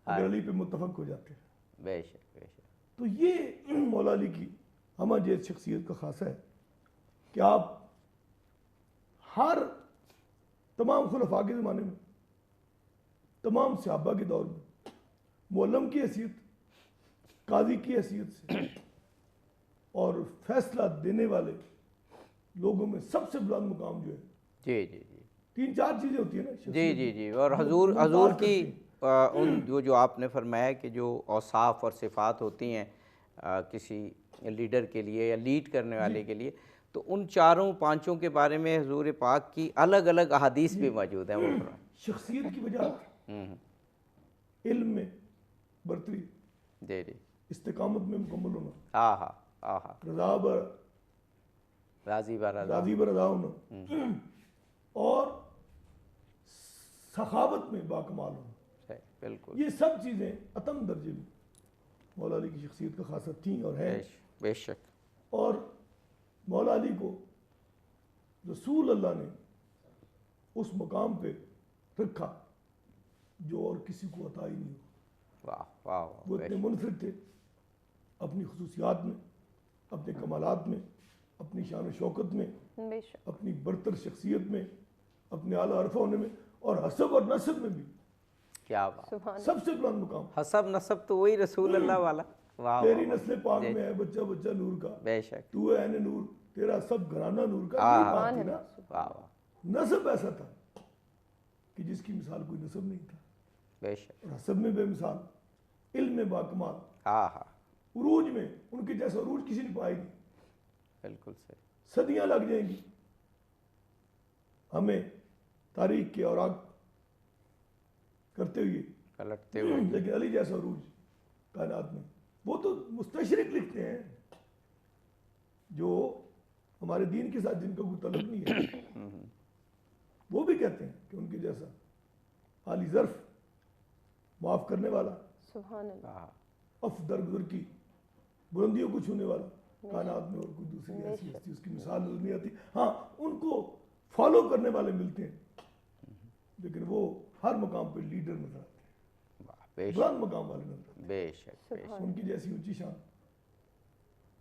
اگر علی پہ متفق ہو جاتے. بے شک بے شک. تو یہ مولا علی کی ہمہ جیت شخصیت کا خاصہ ہے کہ آپ ہر تمام خلفاء کے زمانے میں, تمام صحابہ کے دور میں معلم کی حیثیت, قاضی کی حیثیت سے اور فیصلہ دینے والے لوگوں میں سب سے بلند مقام جو ہے, جی جی جی 3-4 چیزیں ہوتی ہیں نا جی جی جی. اور حضور کی ان جو آپ نے فرمایا کہ جو اوصاف اور صفات ہوتی ہیں کسی لیڈر کے لیے یا لیڈ کرنے والے کے لیے, تو ان 4-5 کے بارے میں حضور پاک کی الگ الگ احادیث بھی موجود ہیں. وہ شخصیت کی وجہ علم میں برتری, جی جی. استقامت میں مکمل ہونا, آہا آہا. رضا بر راضی برضا. راضی بر رضا ہونا, اور سخاوت میں باکمال ہونا. بالکل. یہ سب چیزیں اتم درجے میں مولا علی کی شخصیت کا خاصیت تھیں اور ہیں. بے شک. اور مولا علی کو رسول اللہ نے اس مقام پہ رکھا جو اور کسی کو عطا ہی نہیں ہوا. واہ واہ واہ. وہ اتنے منفرد تھے اپنی خصوصیات میں, اپنے کمالات میں, اپنی شان و شوکت میں, اپنی برتر شخصیت میں, اپنے اعلیٰ عرفہ ہونے میں, اور حسب اور نسب میں بھی. کیا بات. سب سے بلند مقام حسب نسب تو وہی رسول اللہ والا. واہ. تیری نسل پاک میں ہے بچہ بچہ نور کا, بے شک. تو ہے عین نور, تیرا سب گھرانہ نور کا. یہ بات تھی نا. واہ واہ. نسب ایسا تھا کہ جس کی مثال کوئی نسب نہیں تھا. بے شک. اور حسب میں بے مثال, علم میں باکمال, آہا. عروج میں ان کے جیسا عروج کسی نے پایا نہیں. بالکل صحیح. صدیاں لگ جائیں گی ہمیں تاریخ کے اوراق کرتے ہوئے, پلٹتے ہوئے, لیکن علی جیسا عروج کائنات میں. وہ تو مستشرق لکھتے ہیں جو ہمارے دین کے ساتھ جن کا کوئی تعلق نہیں ہے, وہ بھی کہتے ہیں کہ ان کے جیسا عالی ظرف, معاف کرنے والا, سبحان اللہ, اف درگزر کی بلندیوں کو چھونے والا کائنات میں اور کوئی دوسری ایسی ہستی اس کی مثال نظر نہیں آتی. ہاں ان کو فالو کرنے والے ملتے ہیں, لیکن وہ ہر مقام پہ لیڈر نظر آتے ہیں, بلند مقام والے نظر آتے ہیں. بے شک. ان کی جیسی اونچی شان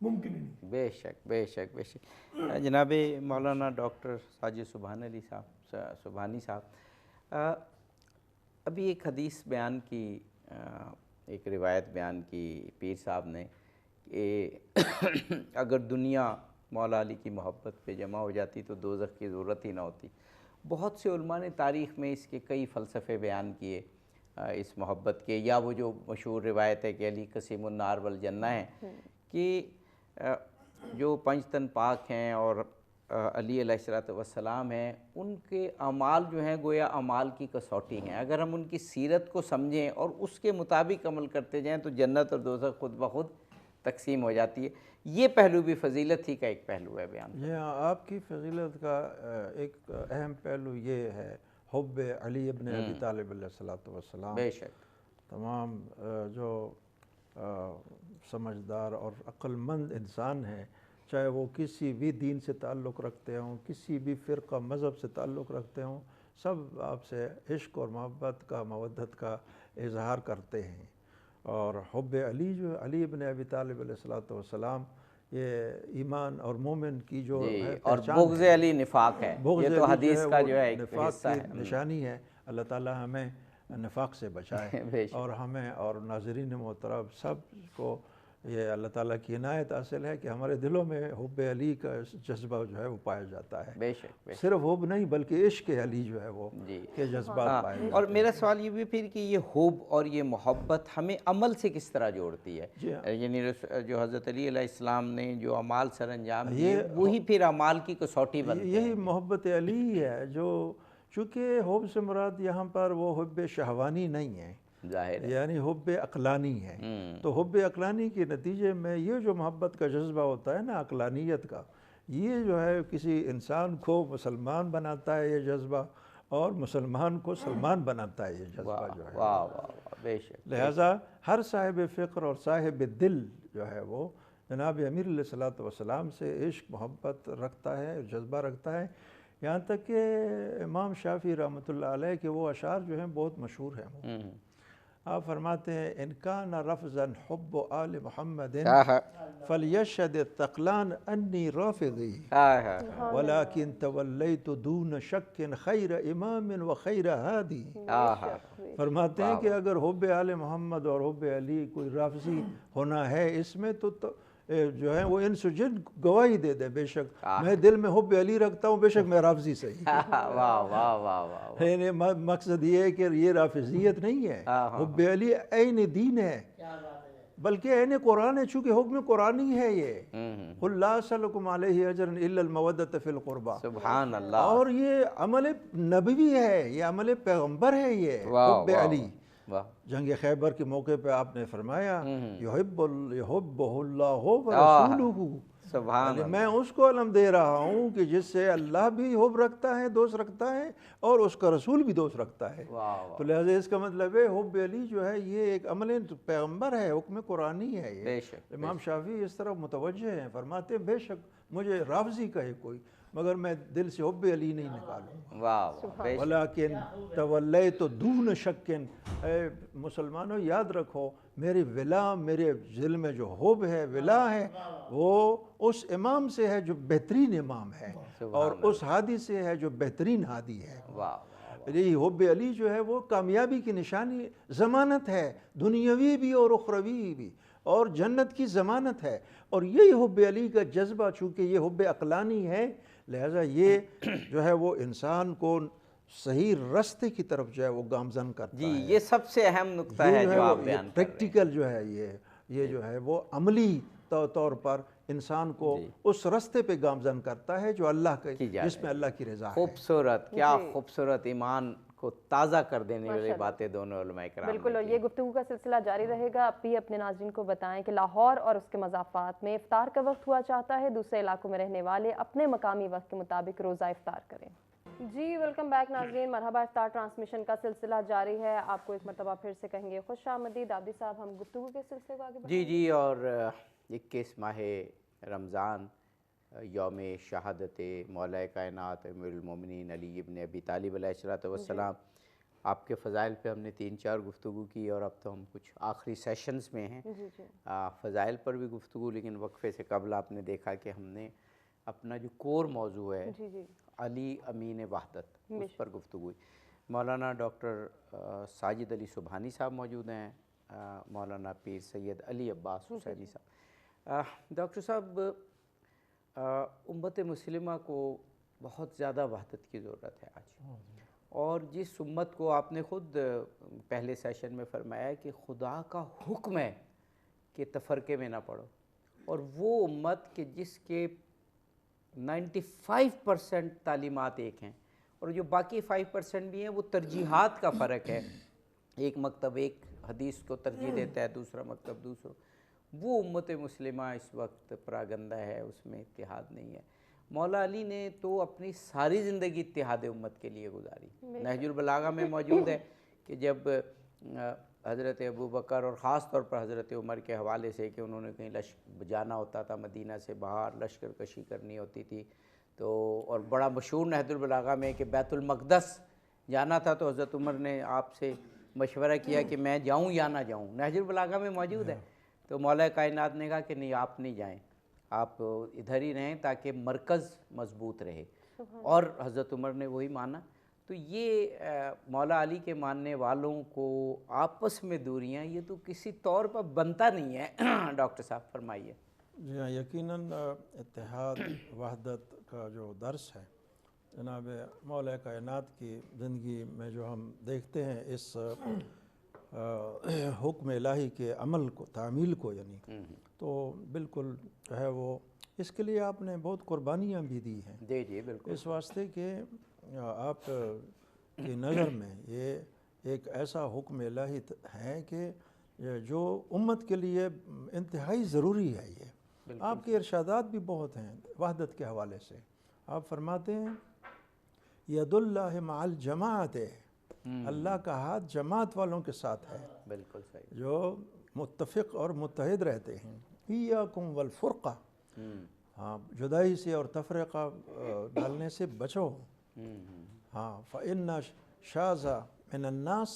ممکن ہی نہیں. بے شک بے شک بے شک. جناب مولانا ڈاکٹر ساجد سبحانی صاحب, ابھی ایک حدیث بیان کی, ایک روایت بیان کی پیر صاحب نے کہ اگر دنیا مولا علی کی محبت پہ جمع ہو جاتی تو دوزخ کی ضرورت ہی نہ ہوتی. بہت سے علماء نے تاریخ میں اس کے کئی فلسفے بیان کیے اس محبت کے, یا وہ جو مشہور روایت ہے کہ علی قسیم النار والجنہ ہے, کہ جو 5 تن پاک ہیں اور علی علیہ السلام ہیں, ان کے اعمال جو ہیں گویا اعمال کی کسوٹی ہیں. اگر ہم ان کی سیرت کو سمجھیں اور اس کے مطابق عمل کرتے جائیں تو جنت اور دوزخ خود بخود تقسیم ہو جاتی ہے. یہ پہلو بھی فضیلت ہی کا ایک پہلو ہے بیان. یہ آپ کی فضیلت کا ایک اہم پہلو یہ ہے حب علی ابن ابی طالب علیہ السلام. بے شک. تمام جو سمجھدار اور عقل مند انسان ہیں, چاہے وہ کسی بھی دین سے تعلق رکھتے ہوں, کسی بھی فرقہ مذہب سے تعلق رکھتے ہوں, سب آپ سے عشق اور محبت کا, مودت کا اظہار کرتے ہیں. اور حب علی جو علی ابن ابی طالب علیہ السلام یہ ایمان اور مومن کی جو ہے اور بغض علی نفاق ہے. یہ تو حدیث کا جو ہے ایک حصہ ہے, نشانی ہے. اللہ تعالی ہمیں نفاق سے بچائے اور ہمیں اور ناظرین محترم سب کو یہ اللہ تعالیٰ کی عنایت حاصل ہے کہ ہمارے دلوں میں حب علی کا جذبہ جو ہے وہ پایا جاتا ہے. بے شک صرف حب نہیں بلکہ عشق علی جو ہے وہ جی کے جذبات پائے جاتے اور میرا سوال یہ بھی پھر کہ یہ حب اور یہ محبت ہمیں عمل سے کس طرح جوڑتی ہے؟ یعنی جو حضرت علی علیہ السلام نے جو اعمال سر انجام دیے وہی پھر اعمال کی کسوٹی بنتے ہیں. یہی محبت علی ہے جو چونکہ حب سے مراد یہاں پر وہ حب شہوانی نہیں ہے, ظاہر ہے یعنی حب عقلانی ہے. تو حب عقلانی کے نتیجے میں یہ جو محبت کا جذبہ ہوتا ہے نا, عقلانیت کا, یہ جو ہے کسی انسان کو مسلمان بناتا ہے یہ جذبہ, اور مسلمان کو سلمان بناتا ہے یہ جذبہ جو ہے. واہ واہ بے شک. لہٰذا ہر صاحب فکر اور صاحب دل جو ہے وہ جناب امیر علیہ الصلوۃ والسلام سے عشق محبت رکھتا ہے, جذبہ رکھتا ہے. یہاں تک کہ امام شافعی رحمۃ اللہ علیہ کے وہ اشعار جو ہیں بہت مشہور ہیں. آپ فرماتے ہیں ان کان رفضا حب آل محمد فلیشهد الثقلان انی رافضی ولكن تولیت دون شک خیر امام و خیر ہادی. فرماتے ہیں کہ اگر حب آل محمد اور حب علی کوئی رافضی ہونا ہے اس میں تو جو ہے وہ انس و جن گواہی دے دے, بے شک میں دل میں حب علی رکھتا ہوں, بے شک میں رافضی صحیح. واہ واہ واہ واہ. مقصد یہ ہے کہ یہ رافضیت نہیں ہے, حب علی عین دین ہے بلکہ عین قرآن ہے, چونکہ حکم قرآنی ہے یہ. قل لا اسألکم علیہ اجرا الا المودۃ فی القربى. سبحان اللہ. اور یہ عمل نبوی ہے, یہ عمل پیغمبر ہے یہ حب علی. جنگ خیبر کے موقع پہ آپ نے فرمایا یحبہ اللہ ورسولہ. سبحان میں اس کو علم دے رہا ہوں کہ جس سے اللہ بھی حب رکھتا ہے, دوست رکھتا ہے, اور اس کا رسول بھی دوست رکھتا ہے. تو لہٰذا اس کا مطلب ہے حب علی جو ہے یہ ایک عمل پیغمبر ہے, حکم قرآنی ہے یہ. امام شافعی اس طرح متوجہ ہیں, فرماتے ہیں بے شک مجھے رافضی کہے کوئی مگر میں دل سے حب علی نہیں نکالوں. ولیکن تولیت دون شک. اے مسلمانوں یاد رکھو میری ولا, میرے دل میں جو حب ہے ولا ہے وہ اس امام سے ہے جو بہترین امام ہے, اور اس ہادی سے ہے جو بہترین ہادی ہے. یہ حب علی جو ہے وہ کامیابی کی نشانی ضمانت ہے, دنیاوی بھی اور اخروی بھی, اور جنت کی ضمانت ہے. اور یہی حب علی کا جذبہ چونکہ یہ حب عقلانی ہے, لہٰذا یہ جو ہے وہ انسان کو صحیح راستے کی طرف جو ہے وہ گامزن کرتا ہے. جی یہ سب سے اہم نقطہ ہے جو آپ بیان کر رہے ہیں. پریکٹیکل جو ہے یہ جو ہے وہ عملی طور پر انسان کو اس راستے پہ گامزن کرتا ہے جو اللہ کے, جس میں اللہ کی رضا ہے. خوبصورت, کیا خوبصورت, ایمان کو تازہ کر دینے والی باتیں دونوں علماء کرام. بالکل, اور یہ گفتگو کا سلسلہ جاری رہے گا. آپ بھی اپنے ناظرین کو بتائیں کہ لاہور اور اس کے مضافات میں افطار کا وقت ہوا چاہتا ہے, دوسرے علاقوں میں رہنے والے اپنے مقامی وقت کے مطابق روزہ افطار کریں. جی ویلکم بیک ناظرین, مرحبا. افطار ٹرانسمیشن کا سلسلہ جاری ہے. آپ کو ایک مرتبہ پھر سے کہیں گے خوش آمدید. عابدی صاحب ہم گفتگو کے سلسلے کو آگے بڑھائیں. جی اور 21 ماہ رمضان یوم شہادت مولا کائنات امیر المومنین علی ابن ابی طالب علیہ السلام, آپ کے فضائل پہ ہم نے 3-4 گفتگو کی, اور اب تو ہم کچھ آخری سیشنز میں ہیں. فضائل پر بھی گفتگو, لیکن وقفے سے قبل آپ نے دیکھا کہ ہم نے اپنا جو کور موضوع ہے علی امین وحدت, اس پر گفتگو ہوئی. مولانا ڈاکٹر ساجد علی سبحانی صاحب موجود ہیں, مولانا پیر سید علی عباس حسینی صاحب. ڈاکٹر صاحب, امت مسلمہ کو بہت زیادہ وحدت کی ضرورت ہے آج, اور جس امت کو آپ نے خود پہلے سیشن میں فرمایا کہ خدا کا حکم ہے کہ تفرقے میں نہ پڑو, اور وہ امت کہ جس کے 95% تعلیمات ایک ہیں, اور جو باقی 5% بھی ہیں وہ ترجیحات کا فرق ہے. ایک مکتب ایک حدیث کو ترجیح دیتا ہے, دوسرا مکتب دوسروں. وہ امت مسلمہ اس وقت پراگندہ ہے, اس میں اتحاد نہیں ہے. مولا علی نے تو اپنی ساری زندگی اتحاد امت کے لیے گزاری. نہج البلاغہ میں موجود ہے کہ جب حضرت ابو بکر اور خاص طور پر حضرت عمر کے حوالے سے کہ انہوں نے کہیں جانا ہوتا تھا, مدینہ سے باہر لشکر کشی کرنی ہوتی تھی, تو اور بڑا مشہور نہج البلاغہ میں کہ بیت المقدس جانا تھا, تو حضرت عمر نے آپ سے مشورہ کیا کہ میں جاؤں یا نہ جاؤں. نہج البلاغہ میں موجود ہے. تو مولا کائنات نے کہا کہ نہیں, آپ نہیں جائیں, آپ ادھر ہی رہیں تاکہ مرکز مضبوط رہے, اور حضرت عمر نے وہی مانا. تو یہ مولا علی کے ماننے والوں کو آپس میں دوریاں یہ تو کسی طور پر بنتا نہیں ہے ڈاکٹر صاحب فرمائیے۔ جی ہاں، یقیناً اتحاد وحدت کا جو درس ہے جناب مولا کائنات کی زندگی میں جو ہم دیکھتے ہیں اس حکم الہی کے عمل کو، تعمیل کو، یعنی تو بالکل جو ہے وہ اس کے لیے آپ نے بہت قربانیاں بھی دی ہیں۔ جی جی بالکل، اس واسطے کہ آپ کی نظر میں یہ ایک ایسا حکم الہی ہے کہ جو امت کے لیے انتہائی ضروری ہے۔ یہ آپ کے ارشادات بھی بہت ہیں وحدت کے حوالے سے۔ آپ فرماتے ہیں ید اللہ مع الجماعت، اللہ کا ہاتھ جماعت والوں کے ساتھ ہے، بالکل صحیح، جو متفق اور متحد رہتے ہیں۔ ایاکم والفرقہ، ہاں جدائی سے اور تفرقہ ڈالنے سے بچو۔ ہاں فإن شاذ من الناس،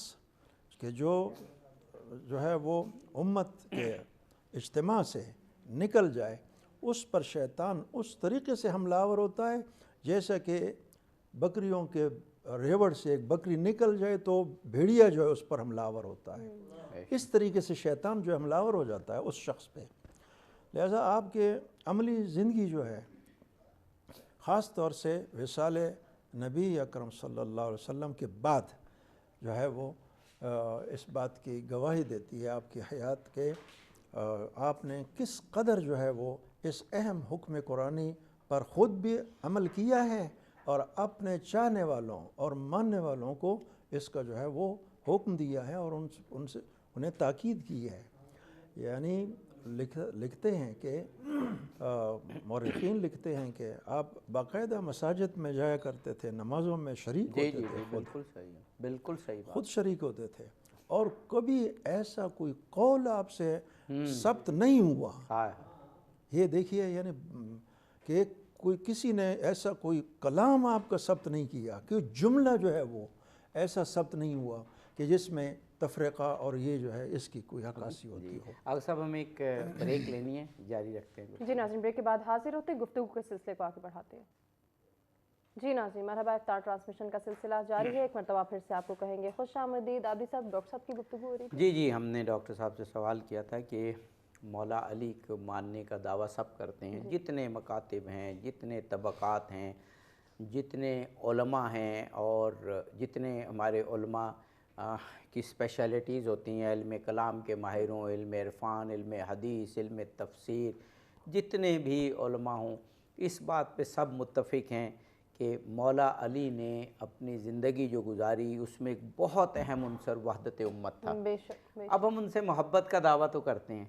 کہ جو ہے وہ امت کے اجتماع سے نکل جائے اس پر شیطان اس طریقے سے حملہ آور ہوتا ہے جیسا کہ بکریوں کے ریوڑ سے ایک بکری نکل جائے تو بھیڑیا جو ہے اس پر حملہ آور ہوتا ہے۔ اس طریقے سے شیطان جو حملہ آور ہو جاتا ہے اس شخص پہ۔ لہذا آپ کے عملی زندگی جو ہے خاص طور سے وصال نبی اکرم صلی اللہ علیہ وسلم کے بعد جو ہے وہ اس بات کی گواہی دیتی ہے آپ کی حیات کے آپ نے کس قدر جو ہے وہ اس اہم حکم قرآنی پر خود بھی عمل کیا ہے اور اپنے چاہنے والوں اور ماننے والوں کو اس کا جو ہے وہ حکم دیا ہے اور ان سے انہیں تاکید کی ہے۔ یعنی لکھتے ہیں کہ مورخین لکھتے ہیں کہ آپ باقاعدہ مساجد میں جایا کرتے تھے، نمازوں میں شریک ہوتے تھے، بالکل صحیح، بالکل صحیح بات، خود شریک ہوتے تھے، اور کبھی ایسا کوئی قول آپ سے ثبت نہیں ہوا۔ یہ دیکھیے یعنی کہ کوئی کسی نے ایسا کوئی کلام آپ کا ثبت نہیں کیا، کہ جملہ جو ہے وہ ایسا ثبت نہیں ہوا کہ جس میں تفریقہ اور یہ جو ہے اس کی کوئی عکاسی ہوتی ہو۔ اب صاحب ہمیں ایک بریک لینی ہے، جاری رکھتے ہیں۔ جی ناظرین، بریک کے بعد حاضر ہوتے ہیں، گفتگو کے سلسلے کو آگے بڑھاتے ہیں۔ جی ناظرین، مرحبا، افطار ٹرانسمیشن کا سلسلہ جاری ہے۔ ایک مرتبہ پھر سے آپ کو کہیں گے خوش آمدید۔ عابدی صاحب، ڈاکٹر صاحب کی گفتگو ہو رہی تھی۔ جی ہم نے ڈاکٹر صاحب سے سوال کیا تھا کہ مولا علی کو ماننے کا دعویٰ سب کرتے ہیں، جتنے مکاتب ہیں، جتنے طبقات ہیں، جتنے علماء ہیں اور جتنے ہمارے علماء کی اسپیشلٹیز ہوتی ہیں، علم کلام کے ماہروں، علم عرفان، علم حدیث، علم تفسیر، جتنے بھی علماء ہوں، اس بات پہ سب متفق ہیں کہ مولا علی نے اپنی زندگی جو گزاری اس میں ایک بہت اہم عنصر وحدت امت تھا۔ بے شک۔ اب ہم ان سے محبت کا دعویٰ تو کرتے ہیں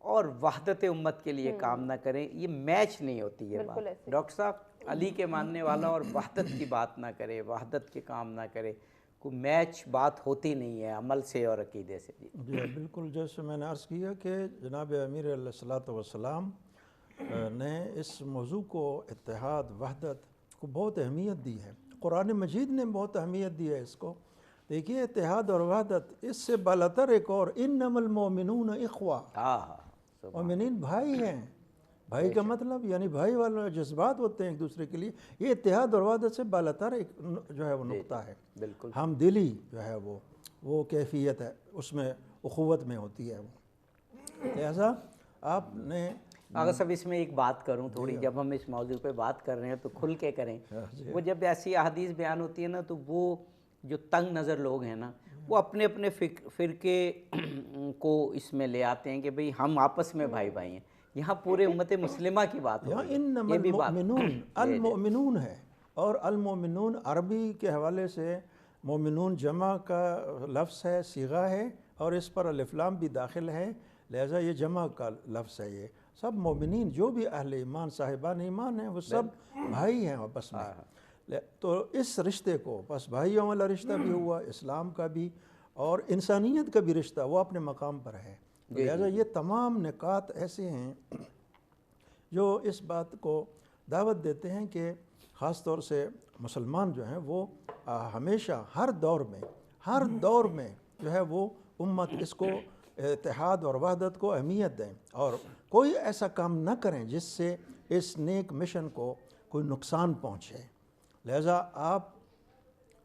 اور وحدت امت کے لیے کام نہ کریں، یہ میچ نہیں ہوتی یہ بات۔ ڈاکٹر صاحب علی کے ماننے والا اور وحدت کی بات نہ کرے، وحدت کے کام نہ کرے، کوئی میچ بات ہوتی نہیں ہے عمل سے اور عقیدے سے۔ جی بالکل، جیسے میں نے عرض کیا کہ جناب امیر علیہ الصلوۃ والسلام نے اس موضوع کو، اتحاد وحدت کو بہت اہمیت دی ہے۔ قرآن مجید نے بہت اہمیت دی ہے اس کو۔ دیکھیے اتحاد اور وحدت، اس سے بالاتر ایک اور، انما المؤمنون اخوہ، مومنین بھائی ہیں۔ بھائی کا مطلب یعنی بھائی والے جذبات ہوتے ہیں ایک دوسرے کے لیے۔ یہ اتحاد اور وحدت سے بالاتر ایک جو ہے وہ نقطہ ہے۔ بالکل ہم دلی جو ہے وہ کیفیت ہے، اس میں اخوت میں ہوتی ہے وہ۔ لہذا آپ نے اگر صاحب اس میں ایک بات کروں تھوڑی، جب ہم اس موضوع پہ بات کر رہے ہیں تو کھل کے کریں۔ وہ جب ایسی احادیث بیان ہوتی ہے نا تو وہ جو تنگ نظر لوگ ہیں نا وہ اپنے اپنے فرقے کو اس میں لے آتے ہیں کہ بھئی ہم آپس میں بھائی بھائی ہیں۔ یہاں پورے امت مسلمہ کی بات ہو رہی ہے۔ انما المؤمنون، المؤمنون ہے، اور المؤمنون عربی کے حوالے سے مومنون جمع کا لفظ ہے، صیغہ ہے، اور اس پر الف لام بھی داخل ہے، لہذا یہ جمع کا لفظ ہے۔ یہ سب مومنین جو بھی اہل ایمان، صاحبان ایمان ہیں، وہ سب بھائی ہیں آپس میں۔ تو اس رشتے کو، بس بھائیوں والا رشتہ بھی ہوا، اسلام کا بھی اور انسانیت کا بھی رشتہ، وہ اپنے مقام پر ہے۔ لہذا یہ تمام نکات ایسے ہیں جو اس بات کو دعوت دیتے ہیں کہ خاص طور سے مسلمان جو ہیں وہ ہمیشہ ہر دور میں جو ہے وہ امت اس کو، اتحاد اور وحدت کو اہمیت دیں اور کوئی ایسا کام نہ کریں جس سے اس نیک مشن کو کوئی نقصان پہنچے۔ لہذا آپ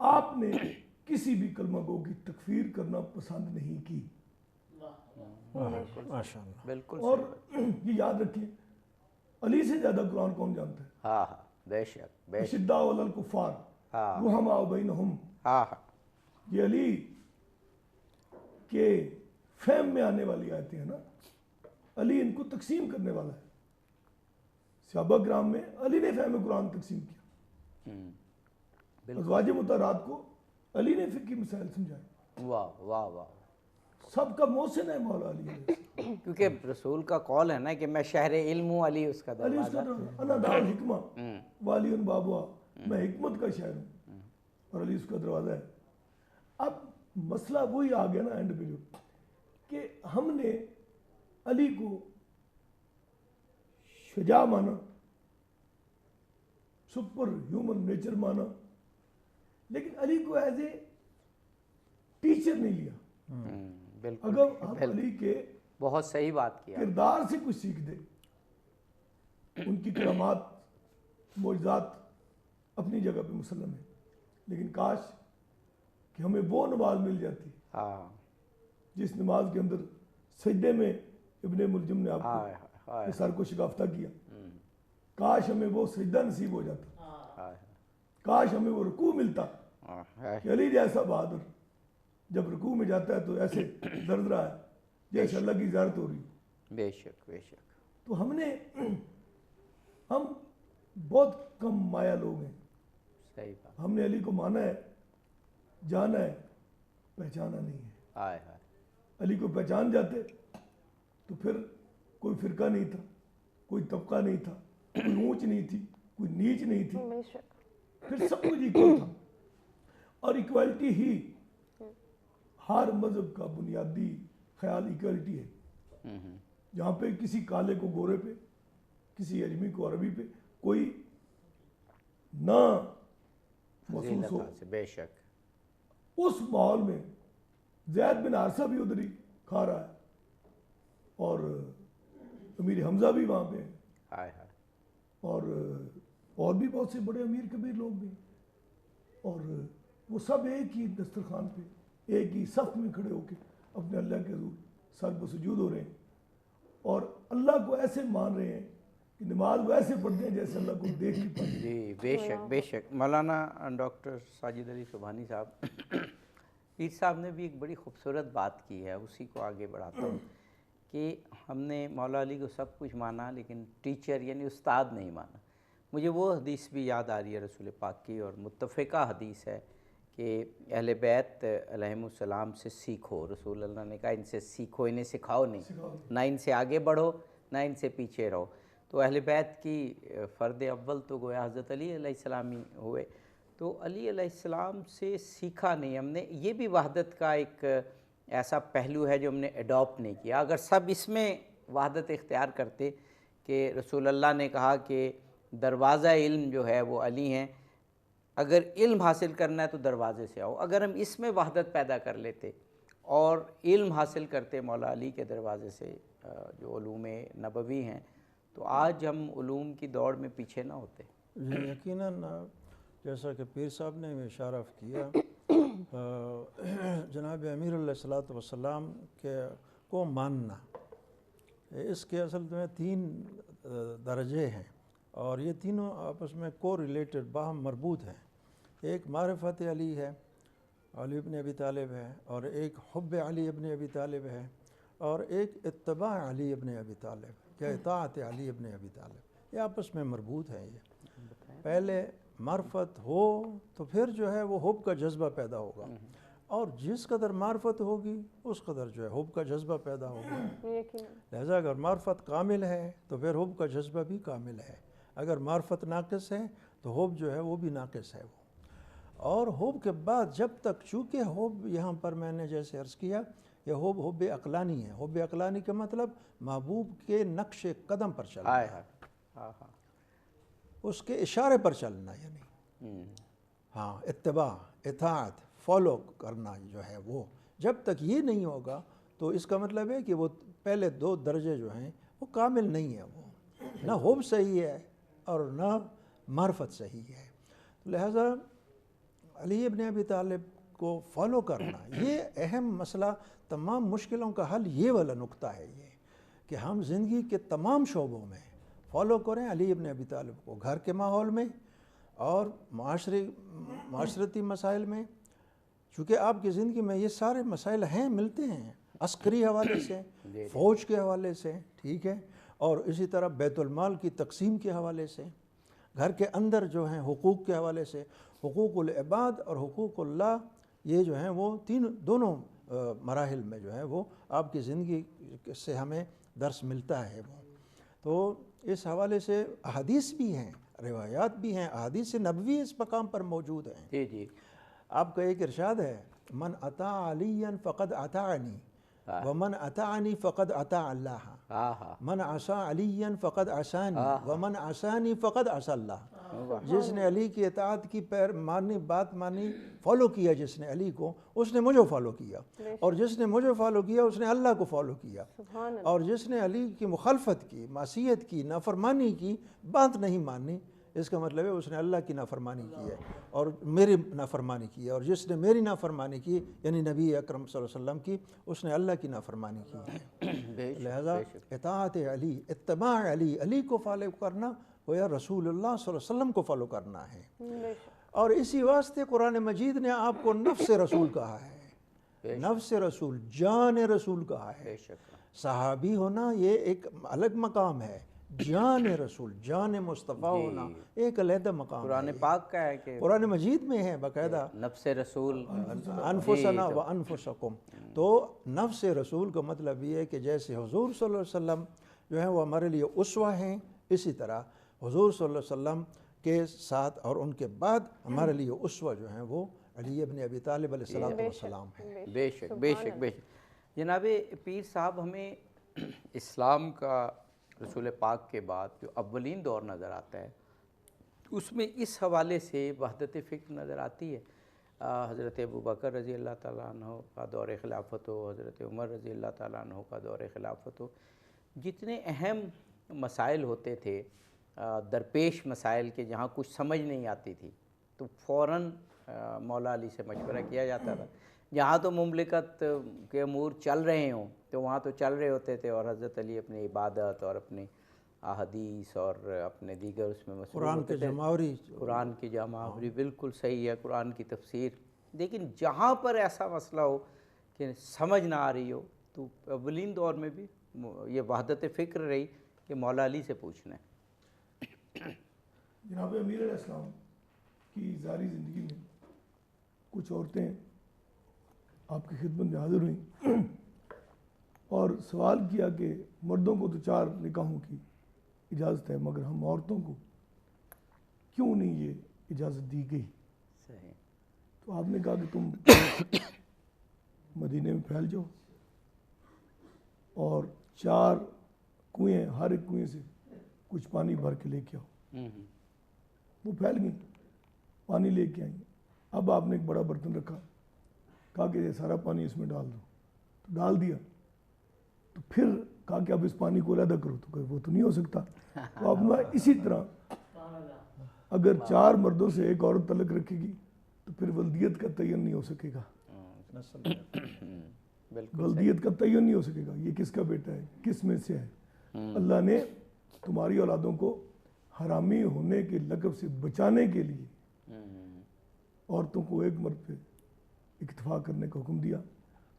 آپ نے کسی بھی کلمہ گو کی تکفیر کرنا پسند نہیں کی. ماشاء اللہ. بالکل اور یہ یاد رکھیں علی سے زیادہ قرآن کون جانتا ہے؟ ہاں ہاں بے شک بے شک. اشداء علی الکفار ہاں رحماء بینہم. ہاں ہاں یہ علی کے فہم میں آنے والی آیتیں ہیں نا. علی ان کو تقسیم کرنے والا ہے. صحابہ کرام میں علی نے فہم قرآن تقسیم کیا. ازواج مطہرات کو علی نے فقہی مسائل سمجھائے. واہ واہ واہ. سب کا محسن ہے مولا علی علیہ السلام. کیونکہ رسول کا قول ہے نا کہ میں شہر علم ہوں، علی اس کا علی اس دروازہ. کا انا دار الحکمہ والی بابوا، میں حکمت کا شاعر ہوں اور علی اس کا دروازہ ہے. اب مسئلہ وہی آ گیا نا اینڈ پہ جو کہ ہم نے علی کو شجاع مانا، سپر ہیومن نیچر مانا، لیکن علی کو ایز اے ٹیچر نہیں لیا. بالکل اگر آپ علی کے بہت صحیح بات کیا. کردار سے کچھ سیکھ دے، ان کی کرامات معجزات اپنی جگہ پہ مسلم ہے، لیکن کاش کہ ہمیں وہ نماز مل جاتی ہاں جس نماز کے اندر سجدے میں ابن ملجم نے آپ ہائے کو ہائے یہ سر کو شگافتہ کیا. کاش ہمیں وہ سجدہ نصیب ہو جاتا. ہائے کاش ہمیں وہ رکوع ملتا ہائے. کہ علی جیسا بہادر جب رکوع میں جاتا ہے تو ایسے درد رہا ہے جیسے اللہ کی زیارت ہو رہی. بے شک بے شک. تو ہم بہت کم مایا لوگ ہیں. صحیح بات. ہم نے علی کو مانا ہے، جانا ہے، پہچانا نہیں ہے. ہائے ہائے. علی کو پہچان جاتے تو پھر کوئی فرقہ نہیں تھا، کوئی طبقہ نہیں تھا، کوئی اونچ نہیں تھی، کوئی نیچ نہیں تھی، بے شک. پھر سب کچھ ایکول تھا. اور ایکوالٹی ہی ہر مذہب کا بنیادی خیال ایکوالٹی ہے. جہاں پہ کسی کالے کو گورے پہ، کسی اجمی کو عربی پہ کوئی نہ محسوس ہو. بے شک. اس ماحول میں زید بن حارثہ بھی ادھر ہی کھا رہا ہے اور امیر حمزہ بھی وہاں پہ ہیں ہائے ہائے. اور بھی بہت سے بڑے امیر کبیر لوگ بھی ہیں. اور وہ سب ایک ہی دسترخوان پہ ایک ہی صف میں کھڑے ہو کے اپنے اللہ کے حضور سر پہ سجود ہو رہے ہیں اور اللہ کو ایسے مان رہے ہیں کہ نماز وہ ایسے پڑھتے ہیں جیسے اللہ کو دیکھ نہیں پاتے. جی بے شک بے شک. مولانا ڈاکٹر ساجد علی سبحانی صاحب پیر صاحب نے بھی ایک بڑی خوبصورت بات کی ہے، اسی کو آگے بڑھاتا ہوں کہ ہم نے مولا علی کو سب کچھ مانا لیکن ٹیچر یعنی استاد نہیں مانا. مجھے وہ حدیث بھی یاد آ رہی ہے رسول پاک کی، اور متفقہ حدیث ہے کہ اہل بیت علیہم السلام سے سیکھو. رسول اللہ نے کہا ان سے سیکھو، انہیں سکھاؤ نہیں، نہ ان سے آگے بڑھو نہ ان سے پیچھے رہو. تو اہل بیت کی فرد اول تو گویا حضرت علی علیہ السلام ہی ہوئے. تو علی علیہ السلام سے سیکھا نہیں ہم نے. یہ بھی وحدت کا ایک ایسا پہلو ہے جو ہم نے اڈاپٹ نہیں کیا. اگر سب اس میں وحدت اختیار کرتے کہ رسول اللہ نے کہا کہ دروازہ علم جو ہے وہ علی ہیں، اگر علم حاصل کرنا ہے تو دروازے سے آؤ، اگر ہم اس میں وحدت پیدا کر لیتے اور علم حاصل کرتے مولا علی کے دروازے سے جو علوم نبوی ہیں، تو آج ہم علوم کی دوڑ میں پیچھے نہ ہوتے. یقیناً جیسا کہ پیر صاحب نے اشارہ کیا، جناب امیر علیہ الصلوۃ والسلام کے کو ماننا، اس کے اصل میں 3 درجے ہیں اور یہ تینوں آپس میں کو ریلیٹڈ باہم مربوط ہیں. ایک معرفت علی ہے، علی ابن ابی طالب ہے، اور ایک حب علی ابن ابی طالب ہے، اور ایک اتباع علی ابن ابی طالب یا اطاعت علی ابن ابی طالب. یہ آپس میں مربوط ہیں. یہ پہلے معرفت ہو تو پھر جو ہے وہ حب کا جذبہ پیدا ہوگا، اور جس قدر معرفت ہوگی اس قدر جو ہے حب کا جذبہ پیدا ہوگا. لہذا اگر معرفت کامل ہے تو پھر حب کا جذبہ بھی کامل ہے. اگر معرفت ناقص ہے تو حب جو ہے وہ بھی ناقص ہے. وہ اور حب کے بعد جب تک، چونکہ حب یہاں پر میں نے جیسے عرض کیا، یہ حب عقلانی ہے. حب عقلانی کا مطلب محبوب کے نقش قدم پر چلنا ہے، اس کے اشارے پر چلنا، یعنی ہاں اتباع، اطاعت، فالو کرنا جو ہے وہ جب تک یہ نہیں ہوگا تو اس کا مطلب ہے کہ وہ پہلے 2 درجے جو ہیں وہ کامل نہیں ہیں. وہ نہ حب صحیح ہے اور نہ معرفت صحیح ہے. لہذا علی ابن ابی طالب کو فالو کرنا، یہ اہم مسئلہ، تمام مشکلوں کا حل یہ والا نقطہ ہے یہ کہ ہم زندگی کے تمام شعبوں میں فالو کریں علی ابن ابی طالب کو، گھر کے ماحول میں اور معاشرتی مسائل میں، چونکہ آپ کی زندگی میں یہ سارے مسائل ہیں، ملتے ہیں، عسکری حوالے سے، فوج کے حوالے سے، ٹھیک ہے، اور اسی طرح بیت المال کی تقسیم کے حوالے سے، گھر کے اندر جو ہیں حقوق کے حوالے سے، حقوق العباد اور حقوق اللہ، یہ جو ہیں وہ دونوں مراحل میں جو ہے وہ آپ کی زندگی سے ہمیں درس ملتا ہے وہ۔ تو اس حوالے سے احادیث بھی ہیں، روایات بھی ہیں، احادیث نبوی اس مقام پر موجود ہیں۔ جی جی، آپ کا ایک ارشاد ہے، من اطاع علیاً فقد اطاعنی ومن اطاعنی فقد اطاع اللہ، من عصا علیاً فقد عصانی ومن عصانی فقد عصا اللہ۔ جس نے علی کی اطاعت کی، بات مانی، فالو کیا جس نے علی کو، اس نے مجھے فالو کیا، اور جس نے مجھے فالو کیا اس نے اللہ کو فالو کیا، اور جس نے علی کی مخالفت کی، معصیت کی، نافرمانی کی، بات نہیں مانی، اس کا مطلب ہے اس نے اللہ کی نافرمانی کی ہے اور میری نافرمانی کی ہے، اور جس نے میری نافرمانی کی یعنی نبی اکرم صلی اللہ علیہ وسلم کی، اس نے اللہ کی نافرمانی کی ہے۔ لہذا اطاعت علی، اتباع علی، علی کو فالو کرنا گویا رسول اللہ صلی اللہ علیہ وسلم کو فالو کرنا ہے، اور اسی واسطے قرآن مجید نے آپ کو نفس رسول کہا ہے، نفس رسول، جان رسول کہا ہے۔ صحابی ہونا یہ ایک الگ مقام ہے، جان رسول، جان مصطفیٰ ہونا ایک علیحدہ مقام ہے۔ قرآن پاک کا ہے کہ قرآن مجید میں ہے باقاعدہ، نفس رسول انفسنا و انفسکم۔ تو نفس رسول کا مطلب یہ ہے کہ جیسے حضور صلی اللہ علیہ وسلم جو ہیں وہ ہمارے لیے اسوہ ہیں، اسی طرح حضور صلی اللہ علیہ وسلم کے ساتھ اور ان کے بعد ہمارے لیے اسوہ جو ہیں وہ علی ابن ابی طالب علیہ السلام ہیں۔ بے شک بے شک بے شک۔ جناب پیر صاحب، ہمیں اسلام کا رسول پاک کے بعد جو اولین دور نظر آتا ہے، اس میں اس حوالے سے وحدت فکر نظر آتی ہے۔ حضرت ابوبکر رضی اللہ تعالیٰ عنہ کا دور خلافت ہو، حضرت عمر رضی اللہ تعالیٰ عنہ کا دور خلافت ہو، جتنے اہم مسائل ہوتے تھے، درپیش مسائل کے، جہاں کچھ سمجھ نہیں آتی تھی تو فوراً مولا علی سے مشورہ کیا جاتا تھا۔ جہاں تو مملکت کے امور چل رہے ہوں تو وہاں تو چل رہے ہوتے تھے، اور حضرت علی اپنی عبادت اور اپنی احادیث اور اپنے دیگر اس میں مصروف ہوتے تھے۔ قرآن کی جمع، بالکل صحیح ہے، قرآن کی تفسیر۔ لیکن جہاں پر ایسا مسئلہ ہو کہ سمجھ نہ آ رہی ہو تو اولین دور میں بھی یہ وحدت فکر رہی کہ مولا علی سے پوچھنا ہے۔ جناب امیر علیہ السلام کی ظاہری زندگی میں کچھ عورتیں آپ کی خدمت میں حاضر ہوئیں اور سوال کیا کہ مردوں کو تو 4 نکاحوں کی اجازت ہے، مگر ہم عورتوں کو کیوں نہیں یہ اجازت دی گئی؟ صحیح۔ تو آپ نے کہا کہ تم مدینے میں پھیل جاؤ اور 4 کنویں، ہر ایک کنویں سے کچھ پانی بھر کے لے کے آؤ۔ وہ پھیل گئیں، پانی لے کے آئیں۔ اب آپ نے ایک بڑا برتن رکھا، کہا کہ یہ سارا پانی اس میں ڈال دو، تو ڈال دیا۔ تو پھر کہا کہ اب اس پانی کو علیحدہ کرو، تو کہ وہ تو نہیں ہو سکتا۔ تو اب میں اسی طرح اگر 4 مردوں سے ایک عورت تعلق رکھے گی تو پھر ولدیت کا تعین نہیں ہو سکے گا، ولدیت کا تعین نہیں ہو سکے گا، یہ کس کا بیٹا ہے، کس میں سے ہے۔ اللہ نے تمہاری اولادوں کو حرامی ہونے کے لقب سے بچانے کے لیے عورتوں کو ایک مرد پہ اکتفا کرنے کا حکم دیا۔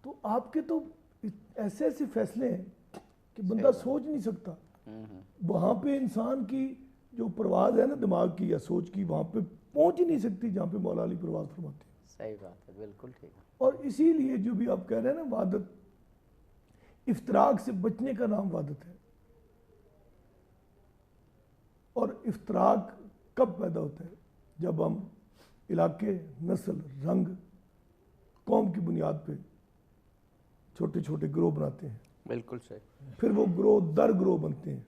تو آپ کے تو ایسے ایسے فیصلے ہیں کہ بندہ سوچ نہیں سکتا۔ وہاں پہ انسان کی جو پرواز ہے نا دماغ کی یا سوچ کی، وہاں پہ پہنچ ہی نہیں سکتی جہاں پہ مولا علی پرواز فرماتے ہیں۔ صحیح بات ہے، بالکل ٹھیک ہے۔ اور اسی لیے جو بھی آپ کہہ رہے ہیں نا وحدت، افتراق سے بچنے کا نام وحدت ہے۔ اور افتراق کب پیدا ہوتا ہے؟ جب ہم علاقے، نسل، رنگ، قوم کی بنیاد پہ چھوٹے چھوٹے گروہ بناتے ہیں، بالکل صحیح، پھر وہ گروہ در گروہ بنتے ہیں۔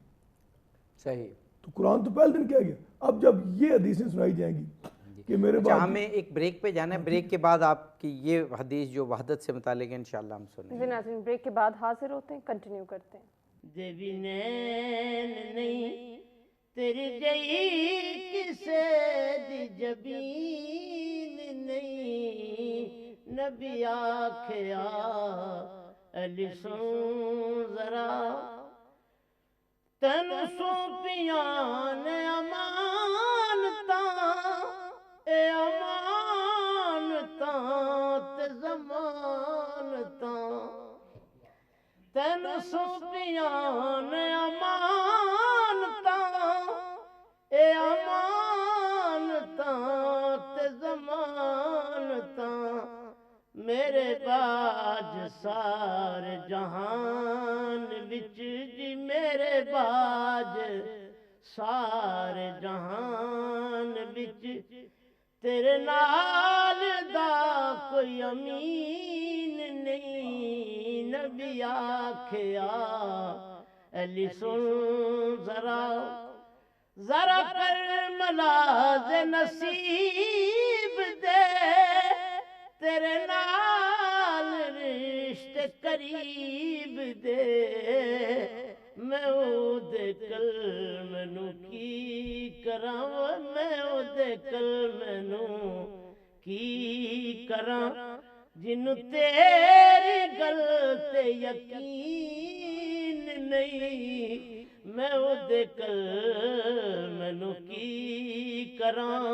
صحیح۔ تو قرآن تو پہلے دن کیا گیا، اب جب یہ حدیثیں سنائی جائیں گی کہ میرے بعد ہمیں ایک بریک پہ جانا ہے، بریک کے بعد آپ کی یہ حدیث جو وحدت سے متعلق ہے انشاءاللہ ہم سنیں گے۔ ناظرین بریک کے بعد حاضر ہوتے ہیں، کنٹینیو کرتے ہیں۔ جے بھی نین نہیں تیری جئی کسے دی جبین نہیں نبی آکھیا علی سن ذرا تین سونپیاں نے امانتاں اے امانتاں تے ضمانتاں تین سونپیاں نے امانتاں اے امانتاں تے ضمانتاں میرے باج سارے جہان وچ جی میرے باج سارے جہان وچ تیرے نال دا کوئی امین نہیں نبی آکھیا علی سن ذرا ذرا کر ملاز نصیب دے تیرے نال رشتے قریب دے میں او دے کل مینوں کی کراں میں او دے کل مینوں کی کراں جنوں تیری گل تے یقین نہیں میں او دے کل مینوں کی کراں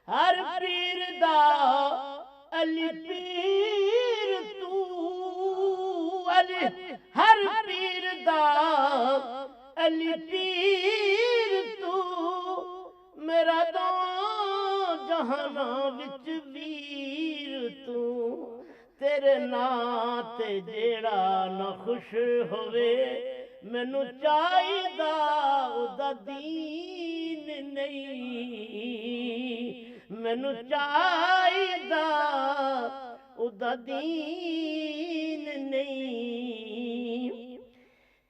ہر پیر دا علی پیر تو علی ہر پیر دا علی پیر تو میرا دو جہاناں وچ ویر تو تیرے ناں تے جیڑا نہ خوش ہوئے مینوں چاہیدا اُدا دین نہیں مینوں چاہیدا اُدا دین نہیں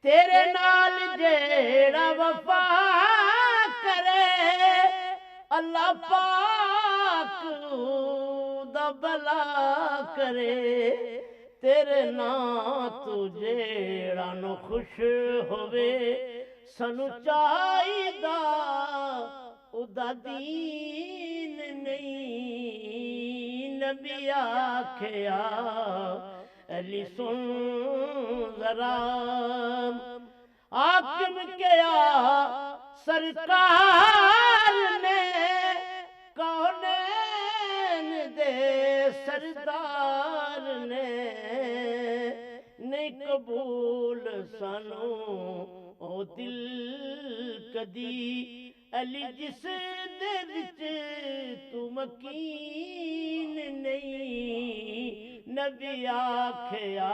تیرے نال جیڑا وفا کرے اللہ پاک دا بلا کرے تیرے نام تو جیڑا نو خوش ہوئے سنو چاہیدا اُدا دین نہیں نبی آکھیا علی سن ذرا حاکم کیا سرکار نے کونین دے سردار نے نہیں قبول سانو او دل کدی علی جس دے وچ تو مکین نہیں نبی آکھیا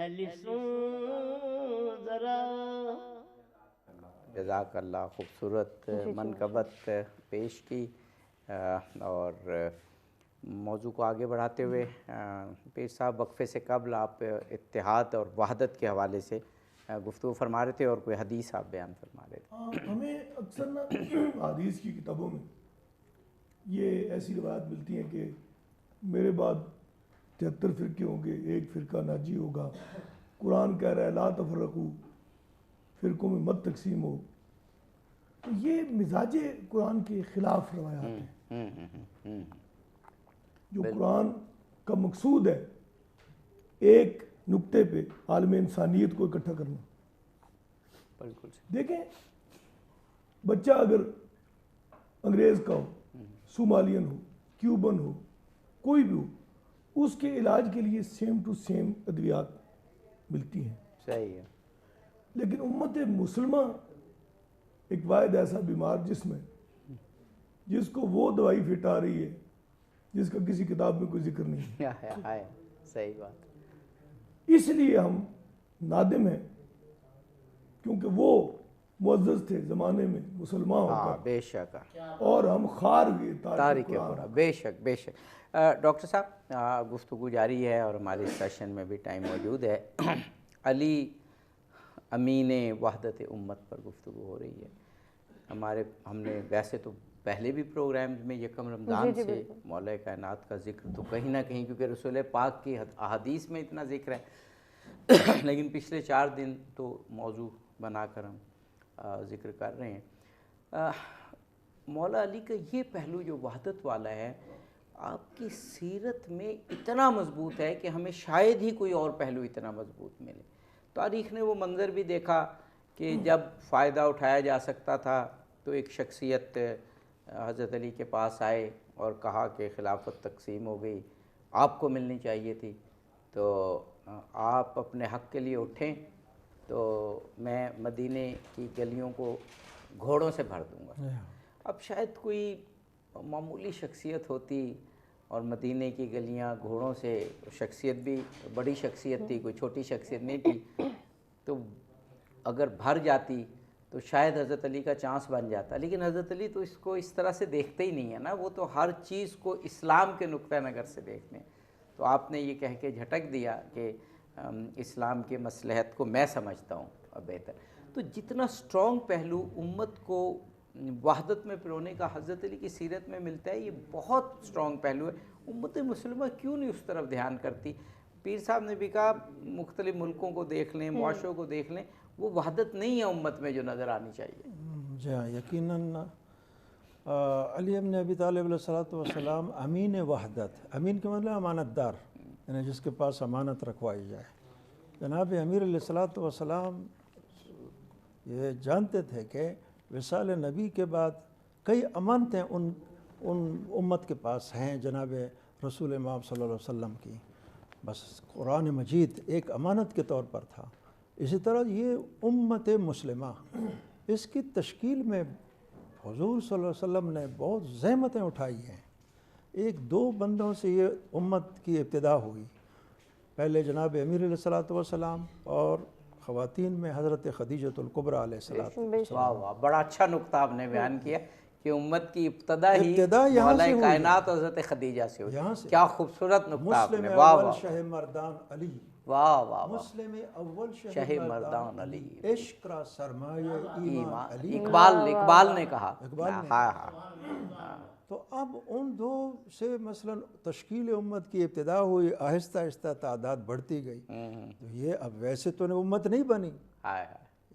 علی سن ذرا جزاک اللہ خوبصورت منقبت پیش کی اور موضوع کو آگے بڑھاتے ہوئے پیر صاحب وقفے سے قبل آپ اتحاد اور وحدت کے حوالے سے گفتگو فرما رہے تھے اور کوئی حدیث آپ بیان فرما رہے تھے ہمیں اکثر نا حدیث کی کتابوں میں یہ ایسی روایت ملتی ہیں کہ میرے بعد 73 فرقے ہوں گے ایک فرقہ ناجی ہوگا قرآن کہہ رہا ہے لا تفرقو فرقوں میں مت تقسیم ہو تو یہ مزاج قرآن کے خلاف روایات ہیں جو قرآن کا مقصود ہے ایک نقطے پہ عالم انسانیت کو اکٹھا کرنا بالکل دیکھیں بچہ اگر انگریز کا ہو صومالین ہو کیوبن ہو کوئی بھی ہو اس کے علاج کے لیے سیم ٹو سیم ادویات ملتی ہیں صحیح ہے لیکن امت مسلمہ ایک واحد ایسا بیمار جسم ہے جس کو وہ دوائی فٹ آ رہی ہے جس کا کسی کتاب میں کوئی ذکر نہیں ہے صحیح بات اس لیے ہم نادم ہیں کیونکہ وہ معزز تھے زمانے میں مسلمان ہو کر بے شک اور ہم خار ہوئے تاریخ قرآن بے شک بے شک ڈاکٹر صاحب گفتگو جاری ہے اور ہمارے سیشن میں بھی ٹائم موجود ہے علی امین وحدت امت پر گفتگو ہو رہی ہے ہم نے ویسے تو پہلے بھی پروگرامز میں یکم رمضان سے مولا کائنات کا ذکر تو کہیں نہ کہیں کیونکہ رسول پاک کی احادیث میں اتنا ذکر ہے لیکن پچھلے 4 دن تو موضوع بنا کر ہم ذکر کر رہے ہیں، مولا علی کا یہ پہلو جو وحدت والا ہے آپ کی سیرت میں اتنا مضبوط ہے کہ ہمیں شاید ہی کوئی اور پہلو اتنا مضبوط ملے۔ تاریخ نے وہ منظر بھی دیکھا کہ جب فائدہ اٹھایا جا سکتا تھا تو ایک شخصیت حضرت علی کے پاس آئے اور کہا کہ خلافت تقسیم ہو گئی، آپ کو ملنی چاہیے تھی، تو آپ اپنے حق کے لیے اٹھیں تو میں مدینے کی گلیوں کو گھوڑوں سے بھر دوں گا۔ اب شاید کوئی معمولی شخصیت ہوتی اور مدینے کی گلیاں گھوڑوں سے، شخصیت بھی بڑی شخصیت تھی، کوئی چھوٹی شخصیت نہیں تھی، تو اگر بھر جاتی تو شاید حضرت علی کا چانس بن جاتا، لیکن حضرت علی تو اس کو اس طرح سے دیکھتے ہی نہیں ہے نا، وہ تو ہر چیز کو اسلام کے نقطہ نظر سے دیکھتے ہیں۔ تو آپ نے یہ کہہ کے جھٹک دیا کہ اسلام کے مصلحت کو میں سمجھتا ہوں بہتر۔ تو جتنا سٹرونگ پہلو امت کو وحدت میں پرونے کا حضرت علی کی سیرت میں ملتا ہے، یہ بہت سٹرونگ پہلو ہے۔ امت مسلمہ کیوں نہیں اس طرف دھیان کرتی؟ پیر صاحب نے بھی کہا مختلف ملکوں کو دیکھ لیں، معاشروں کو دیکھ لیں، وہ وحدت نہیں ہے امت میں جو نظر آنی چاہیے۔ جی ہاں، یقیناً علی ابن ابی طالب علیہ السلام امین وحدت، امین کے مطلب امانت دار، یعنی جس کے پاس امانت رکھوائی جائے۔ جناب امیر علیہ السلام یہ جانتے تھے کہ وصال نبی کے بعد کئی امانتیں ان امت کے پاس ہیں جناب رسول امام صلی اللہ علیہ وسلم کی، بس قرآن مجید ایک امانت کے طور پر تھا۔ اسی طرح یہ امت مسلمہ، اس کی تشکیل میں حضور صلی اللہ علیہ وسلم نے بہت زحمتیں اٹھائی ہیں۔ ایک دو بندوں سے یہ امت کی ابتدا ہوئی، پہلے جناب امیر علیہ السلام اور خواتین میں حضرت خدیجۃ الکبریٰ علیہ السلام۔ واہ واہ، بڑا اچھا نقطہ آپ نے بیان کیا کہ امت کی ابتدا ہی یہاں مولا سے ہوئی، کائنات حضرت خدیجہ سے ہوئی۔ یہاں سے کیا خوبصورت نقطہ آپ مسلم نے، واہ اول واہ شہ مردان علی، واہ واہ واہ، مسلم اول شہ مردان علی، عشق را سرمایہ ایمان علی۔ اقبال نے کہا، اقبال نے ہاں ہاں۔ تو اب ان دو سے مثلا تشکیل امت کی ابتدا ہوئی، آہستہ آہستہ تعداد بڑھتی گئی۔ تو یہ اب ویسے تو امت نہیں بنی،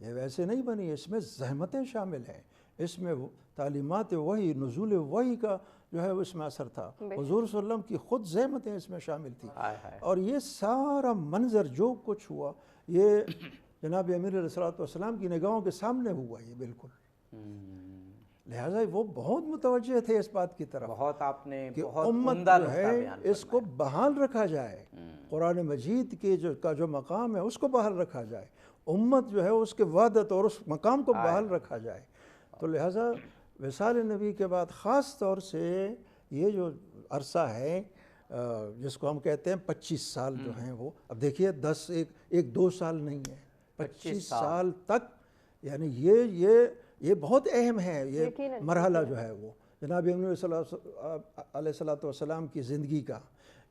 یہ ویسے نہیں بنی، اس میں زحمتیں شامل ہیں، اس میں تعلیمات وحی، نزول وحی کا جو ہے اس میں اثر تھا، حضور صلی اللہ علیہ وسلم کی خود زحمتیں اس میں شامل تھی، اور یہ سارا منظر جو کچھ ہوا یہ جناب امیر علیہ السلام کی نگاہوں کے سامنے ہوا، یہ بالکل، لہٰذا وہ بہت متوجہ تھے اس بات کی طرف بہت آپ نے کہ بہت امت عمدہ جو نقطہ ہے بیان اس کو بحال رکھا جائے، قرآن مجید کے جو مقام ہے اس کو بحال رکھا جائے، امت جو ہے اس کے وحدت اور اس مقام کو بحال رکھا جائے۔ تو لہٰذا وصال نبی کے بعد خاص طور سے یہ جو عرصہ ہے جس کو ہم کہتے ہیں 25 سال جو ہیں، وہ اب دیکھیے 1 2 سال نہیں ہے، 25 سال تک، یعنی یہ بہت اہم ہے یہ مرحلہ جو ہے وہ جناب امیر علیہ السلام کی زندگی کا،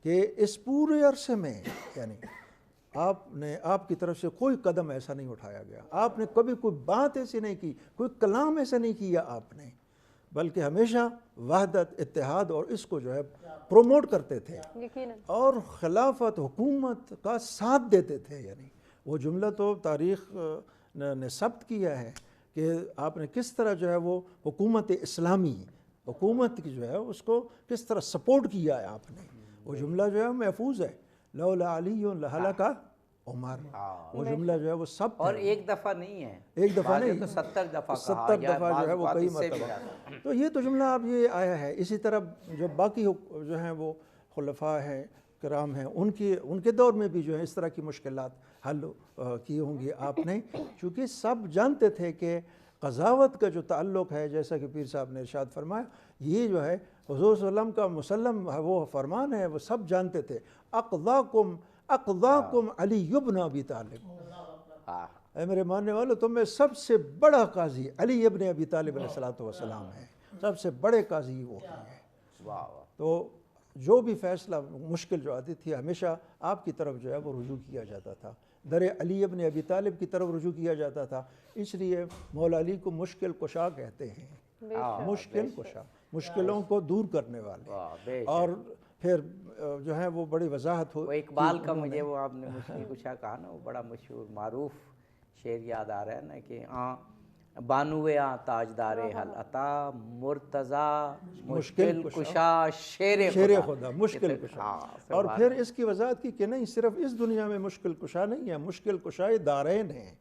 کہ اس پورے عرصے میں یعنی آپ کی طرف سے کوئی قدم ایسا نہیں اٹھایا گیا، آپ نے کبھی کوئی بات ایسی نہیں کی، کوئی کلام ایسا نہیں کیا آپ نے، بلکہ ہمیشہ وحدت، اتحاد اور اس کو جو ہے پروموٹ کرتے تھے اور خلافت، حکومت کا ساتھ دیتے تھے۔ یعنی وہ جملہ تو تاریخ نے ثبت کیا ہے کہ آپ نے کس طرح جو ہے وہ حکومت اسلامی، حکومت کی جو ہے اس کو کس طرح سپورٹ کیا ہے آپ نے، وہ جملہ جو ہے محفوظ ہے، لولا علی لہلک عمر، وہ جملہ جو ہے وہ سب، اور ایک دفعہ نہیں ہے، ایک دفعہ نہیں، 70 دفعہ 70 دفعہ جو ہے وہ کئی مرتبہ۔ تو یہ تو جملہ اب یہ آیا ہے۔ اسی طرح جو باقی جو ہیں وہ خلفاء ہیں، کرام ہیں، ان کے دور میں بھی جو ہے اس طرح کی مشکلات حل کی ہوں گی آپ نے، چونکہ سب جانتے تھے کہ قضاوت کا جو تعلق ہے، جیسا کہ پیر صاحب نے ارشاد فرمایا، یہ جو ہے حضور صلی اللہ علیہ وسلم کا مسلم وہ فرمان ہے، وہ سب جانتے تھے، اقضاکم علی ابن ابی طالب، اے میرے ماننے والو تم میں سب سے بڑا قاضی علی ابن ابی طالب علیہ السلام ہے، سب سے بڑے قاضی وہ ہیں۔ تو جو بھی فیصلہ مشکل جو آتی تھی ہمیشہ آپ کی طرف جو ہے وہ رجوع کیا جاتا تھا، در علی ابن ابی طالب کی طرف رجوع کیا جاتا تھا، اس لیے مولا علی کو مشکل کشا کہتے ہیں، مشکل کشا، مشکلوں کو دور کرنے والے، اور پھر جو ہے وہ بڑی وضاحت ہو۔ اقبال کا مجھے وہ آپ نے مشکل کشا کہا نا، وہ بڑا مشہور معروف شعر یاد آ رہا ہے نا کہ بانویا تاجدار حل عطا مرتضیٰ مشکل کشا شیر خدا مشکل کشا. اور پھر اس کی وضاحت کی کہ نہیں صرف اس دنیا میں مشکل کشا نہیں ہے، مشکل کشائے دارین ہیں.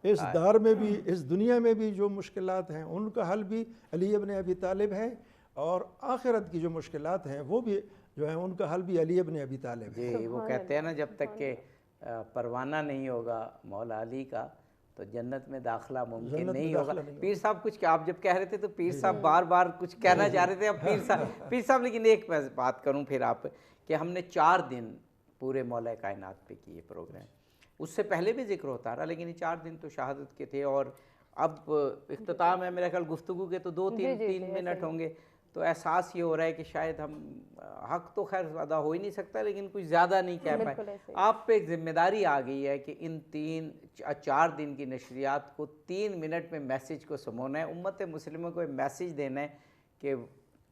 اس دار میں بھی، اس دنیا میں بھی جو مشکلات ہیں ان کا حل بھی علی ابن ابی طالب ہے، اور آخرت کی جو مشکلات ہیں وہ بھی جو ہیں ان کا حل بھی علی ابن ابی طالب ہے. جی وہ کہتے ہیں نا جب تک کہ پروانہ نہیں ہوگا مولا علی کا تو جنت میں داخلہ ممکن نہیں ہوگا. پیر صاحب کچھ آپ جب کہہ رہے تھے تو پیر صاحب بار بار کچھ کہنا چاہ رہے تھے. اب پیر صاحب لیکن ایک میں بات کروں پھر آپ کہ ہم نے 4 دن پورے مولا کائنات پہ کیے پروگرام. اس سے پہلے بھی ذکر ہوتا رہا لیکن یہ 4 دن تو شہادت کے تھے. اور اب اختتام ہے میرا خیال گفتگو کے تو 2-3 منٹ ہوں گے. تو احساس یہ ہو رہا ہے کہ شاید ہم حق تو خیر زیادہ ہو ہی نہیں سکتا لیکن کچھ زیادہ نہیں کہہ پائے. آپ پہ ایک ذمہ داری آ گئی ہے کہ ان 4 دن کی نشریات کو 3 منٹ میں میسیج کو سمونا ہے. امت مسلموں کو میسیج دینا ہے کہ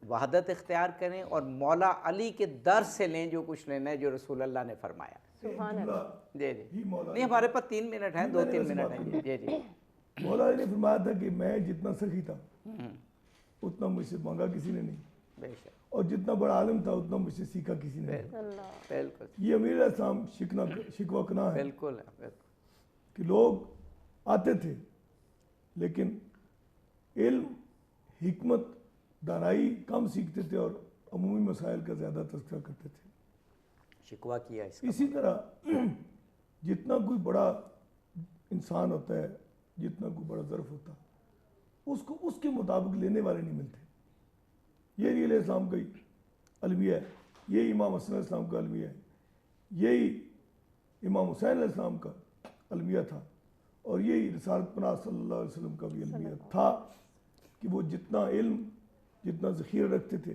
وحدت اختیار کریں اور مولا علی کے در سے لیں جو کچھ لینا ہے جو رسول اللہ نے فرمایا. جی جی نہیں ہمارے پاس 3 منٹ ہیں، 2-3 منٹ ہیں. جی جی مولا علی نے فرمایا تھا کہ میں جتنا سخی تھا اتنا مجھ سے مانگا کسی نے نہیں، بے شک. اور جتنا بڑا عالم تھا اتنا مجھ سے سیکھا کسی نے نہیں. بالکل یہ امیر علیہ السلام شکوہ کنا ہے بالکل کہ لوگ آتے تھے لیکن علم، حکمت، دانائی کم سیکھتے تھے اور عمومی مسائل کا زیادہ تذکرہ کرتے تھے. شکوہ کیا اس کا. اسی طرح جتنا کوئی بڑا انسان ہوتا ہے، جتنا کوئی بڑا ظرف ہوتا ہے، اس کو اس کے مطابق لینے والے نہیں ملتے. یہ علیہ السلام کا المیہ ہے، یہی امام حسن علیہ السلام کا المیہ ہے، یہی امام حسین علیہ السلام کا المیہ تھا، اور یہی رسالت پناہ صلی اللہ علیہ وسلم کا بھی المیہ تھا کہ وہ جتنا علم، جتنا ذخیرہ رکھتے تھے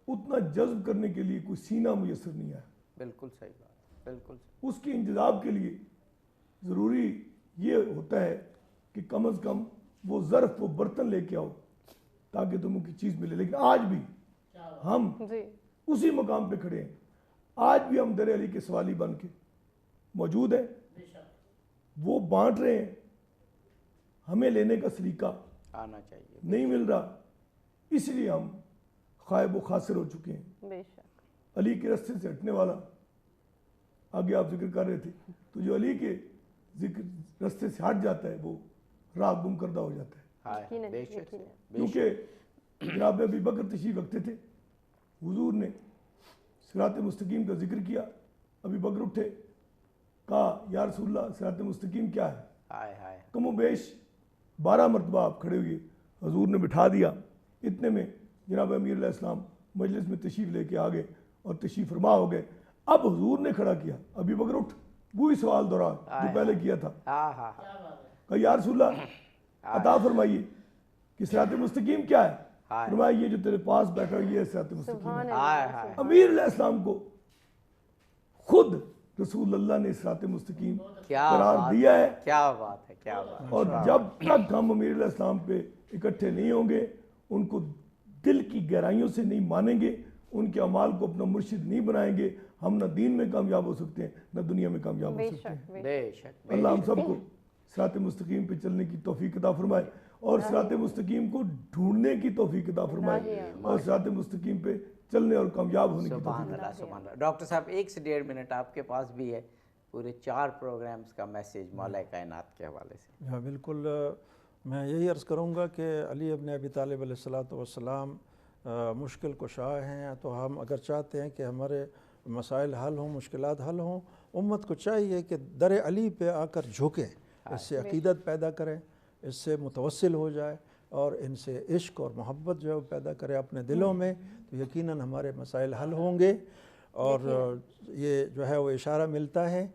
اتنا جذب کرنے کے لیے کوئی سینہ میسر نہیں آیا. بالکل صحیح بات. بالکل اس کے انتظام کے لیے ضروری یہ ہوتا ہے کہ کم از کم وہ ظرف، وہ برتن لے کے آؤ تاکہ تمہیں کی چیز ملے. لیکن آج بھی ہم اسی مقام پہ کھڑے ہیں. آج بھی ہم در علی کے سوالی بن کے موجود ہیں، وہ بانٹ رہے ہیں. ہمیں لینے کا سلیقہ آنا چاہیے، نہیں مل رہا، اس لیے ہم خائب و خاسر ہو چکے ہیں. علی کے رستے سے ہٹنے والا، آگے آپ ذکر کر رہے تھے، تو جو علی کے ذکر رستے سے ہٹ جاتا ہے وہ راہ گم کردہ ہو جاتا ہے. کیونکہ جناب ابی بکر تشریف رکھتے تھے، حضور نے صراط مستقیم کا ذکر کیا، ابی بکر اٹھے، کہا یا رسول اللہ صراط مستقیم کیا ہے؟ کم و بیش 12 مرتبہ آپ کھڑے ہوئے، حضور نے بٹھا دیا. اتنے میں جناب امیر علیہ السلام مجلس میں تشریف لے کے آگے اور تشریف فرما ہو گئے. اب حضور نے کھڑا کیا، ابی بکر اٹھ، وہی سوال دہرا جو پہلے کیا تھا. کہا یا رسول اللہ عطا فرمائیے کہ صراط مستقیم کیا ہے؟ فرمایا یہ جو تیرے پاس بیٹھا یہ ہے صراط مستقیم. امیر علیہ السلام کو خود رسول اللہ نے صراط مستقیم قرار دیا ہے. کیا بات ہے، کیا بات. اور جب تک ہم امیر علیہ السلام پہ اکٹھے نہیں ہوں گے، ان کو دل کی گہرائیوں سے نہیں مانیں گے، ان کے اعمال کو اپنا مرشد نہیں بنائیں گے، ہم نہ دین میں کامیاب ہو سکتے ہیں نہ دنیا میں کامیاب ہو سکتے ہیں. بے شک. اللہ ہم سب کو صراط مستقیم پہ چلنے کی توفیق عطا فرمائے اور صراط مستقیم کو ڈھونڈنے کی توفیق عطا فرمائے اور صراط مستقیم پہ چلنے اور کامیاب ہونے کی سبحان اللہ. سبحان اللہ. ڈاکٹر صاحب 1 سے 1.5 منٹ آپ کے پاس بھی ہے پورے 4 پروگرامز کا میسیج مولا کائنات کے حوالے سے. ہاں بالکل، میں یہی عرض کروں گا کہ علی ابن ابی طالب علیہ السلام مشکل کشا ہیں. تو ہم اگر چاہتے ہیں کہ ہمارے مسائل حل ہوں، مشکلات حل ہوں، امت کو چاہیے کہ در علی پہ آ کر جھکیں، اس سے عقیدت پیدا کریں، اس سے متوسل ہو جائے اور ان سے عشق اور محبت جو ہے وہ پیدا کرے اپنے دلوں میں، تو یقیناً ہمارے مسائل حل ہوں گے. اور یہ جو ہے وہ اشارہ ملتا ہے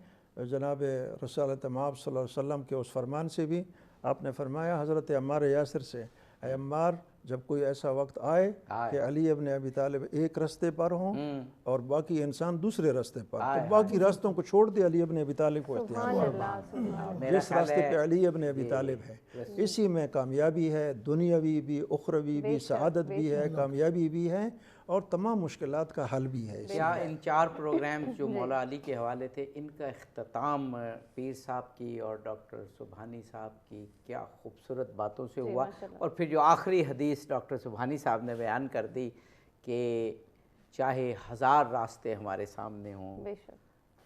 جناب رسالت مآب صلی اللہ علیہ وسلم کے اس فرمان سے بھی. آپ نے فرمایا حضرت عمار یاسر سے، اے عمار جب کوئی ایسا وقت آئے کہ علی ابن ابی طالب ایک رستے پر ہوں اور باقی انسان دوسرے رستے پر، تو باقی راستوں کو چھوڑ دے، علی ابن ابی طالب کو اختیار کرے. جس راستے پہ علی ابن ابی طالب ہے اسی میں کامیابی ہے، دنیاوی بھی، اخروی بھی، سعادت بھی ہے، کامیابی بھی ہے. اور تمام مشکلات کا حل بھی ہے اس کیا ان 4 پروگرامز جو مولا علی کے حوالے تھے، ان کا اختتام پیر صاحب کی اور ڈاکٹر سبحانی صاحب کی کیا خوبصورت باتوں سے ہوا، اور پھر جو آخری حدیث ڈاکٹر سبحانی صاحب نے بیان کر دی کہ چاہے 1000 راستے ہمارے سامنے ہوں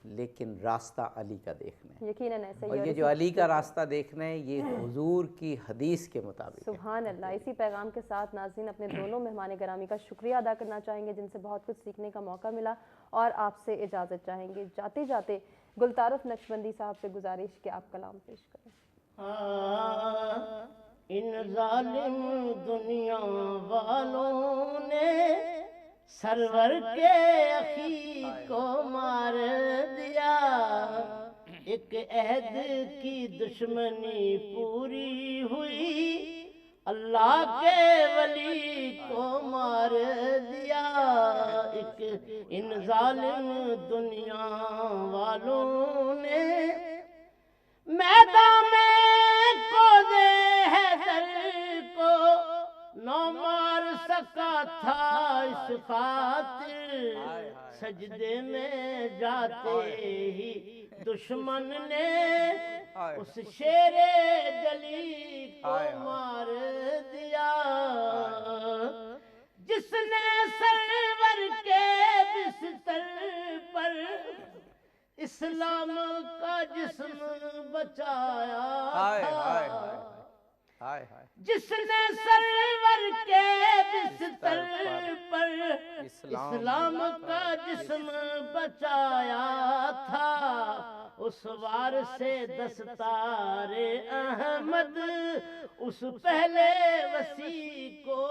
لیکن راستہ علی کا دیکھنا ہے، یقیناً ایسا اور یہ جو علی کا راستہ دیکھنا ہے یہ حضور کی حدیث کے مطابق ہے۔ سبحان اللہ۔ اسی پیغام کے ساتھ ناظرین اپنے دونوں مہمان گرامی کا شکریہ ادا کرنا چاہیں گے جن سے بہت کچھ سیکھنے کا موقع ملا، اور آپ سے اجازت چاہیں گے۔ جاتے جاتے گلطارف نقشبندی صاحب سے گزارش کہ آپ کلام پیش کریں۔ ان ظالم دنیا والوں نے سرور کے اخی کو مار دیا، ایک عہد کی دشمنی پوری ہوئی، اللہ کے ولی کو مار دیا، ایک ان ظالم دنیا والوں نے میدان میں کوزے حیدر کو نہ مار سکا تھا اس خاطر، سجدے میں جاتے ہی دشمن نے اس شیر جلی کو مار دیا، جس نے سرور کے بستر پر اسلام کا جسم بچایا تھا، جس نے سرور کے بستر پر اسلام کا جسم بچایا تھا، اس وار سے دستار احمد اس پہلے وسیع کو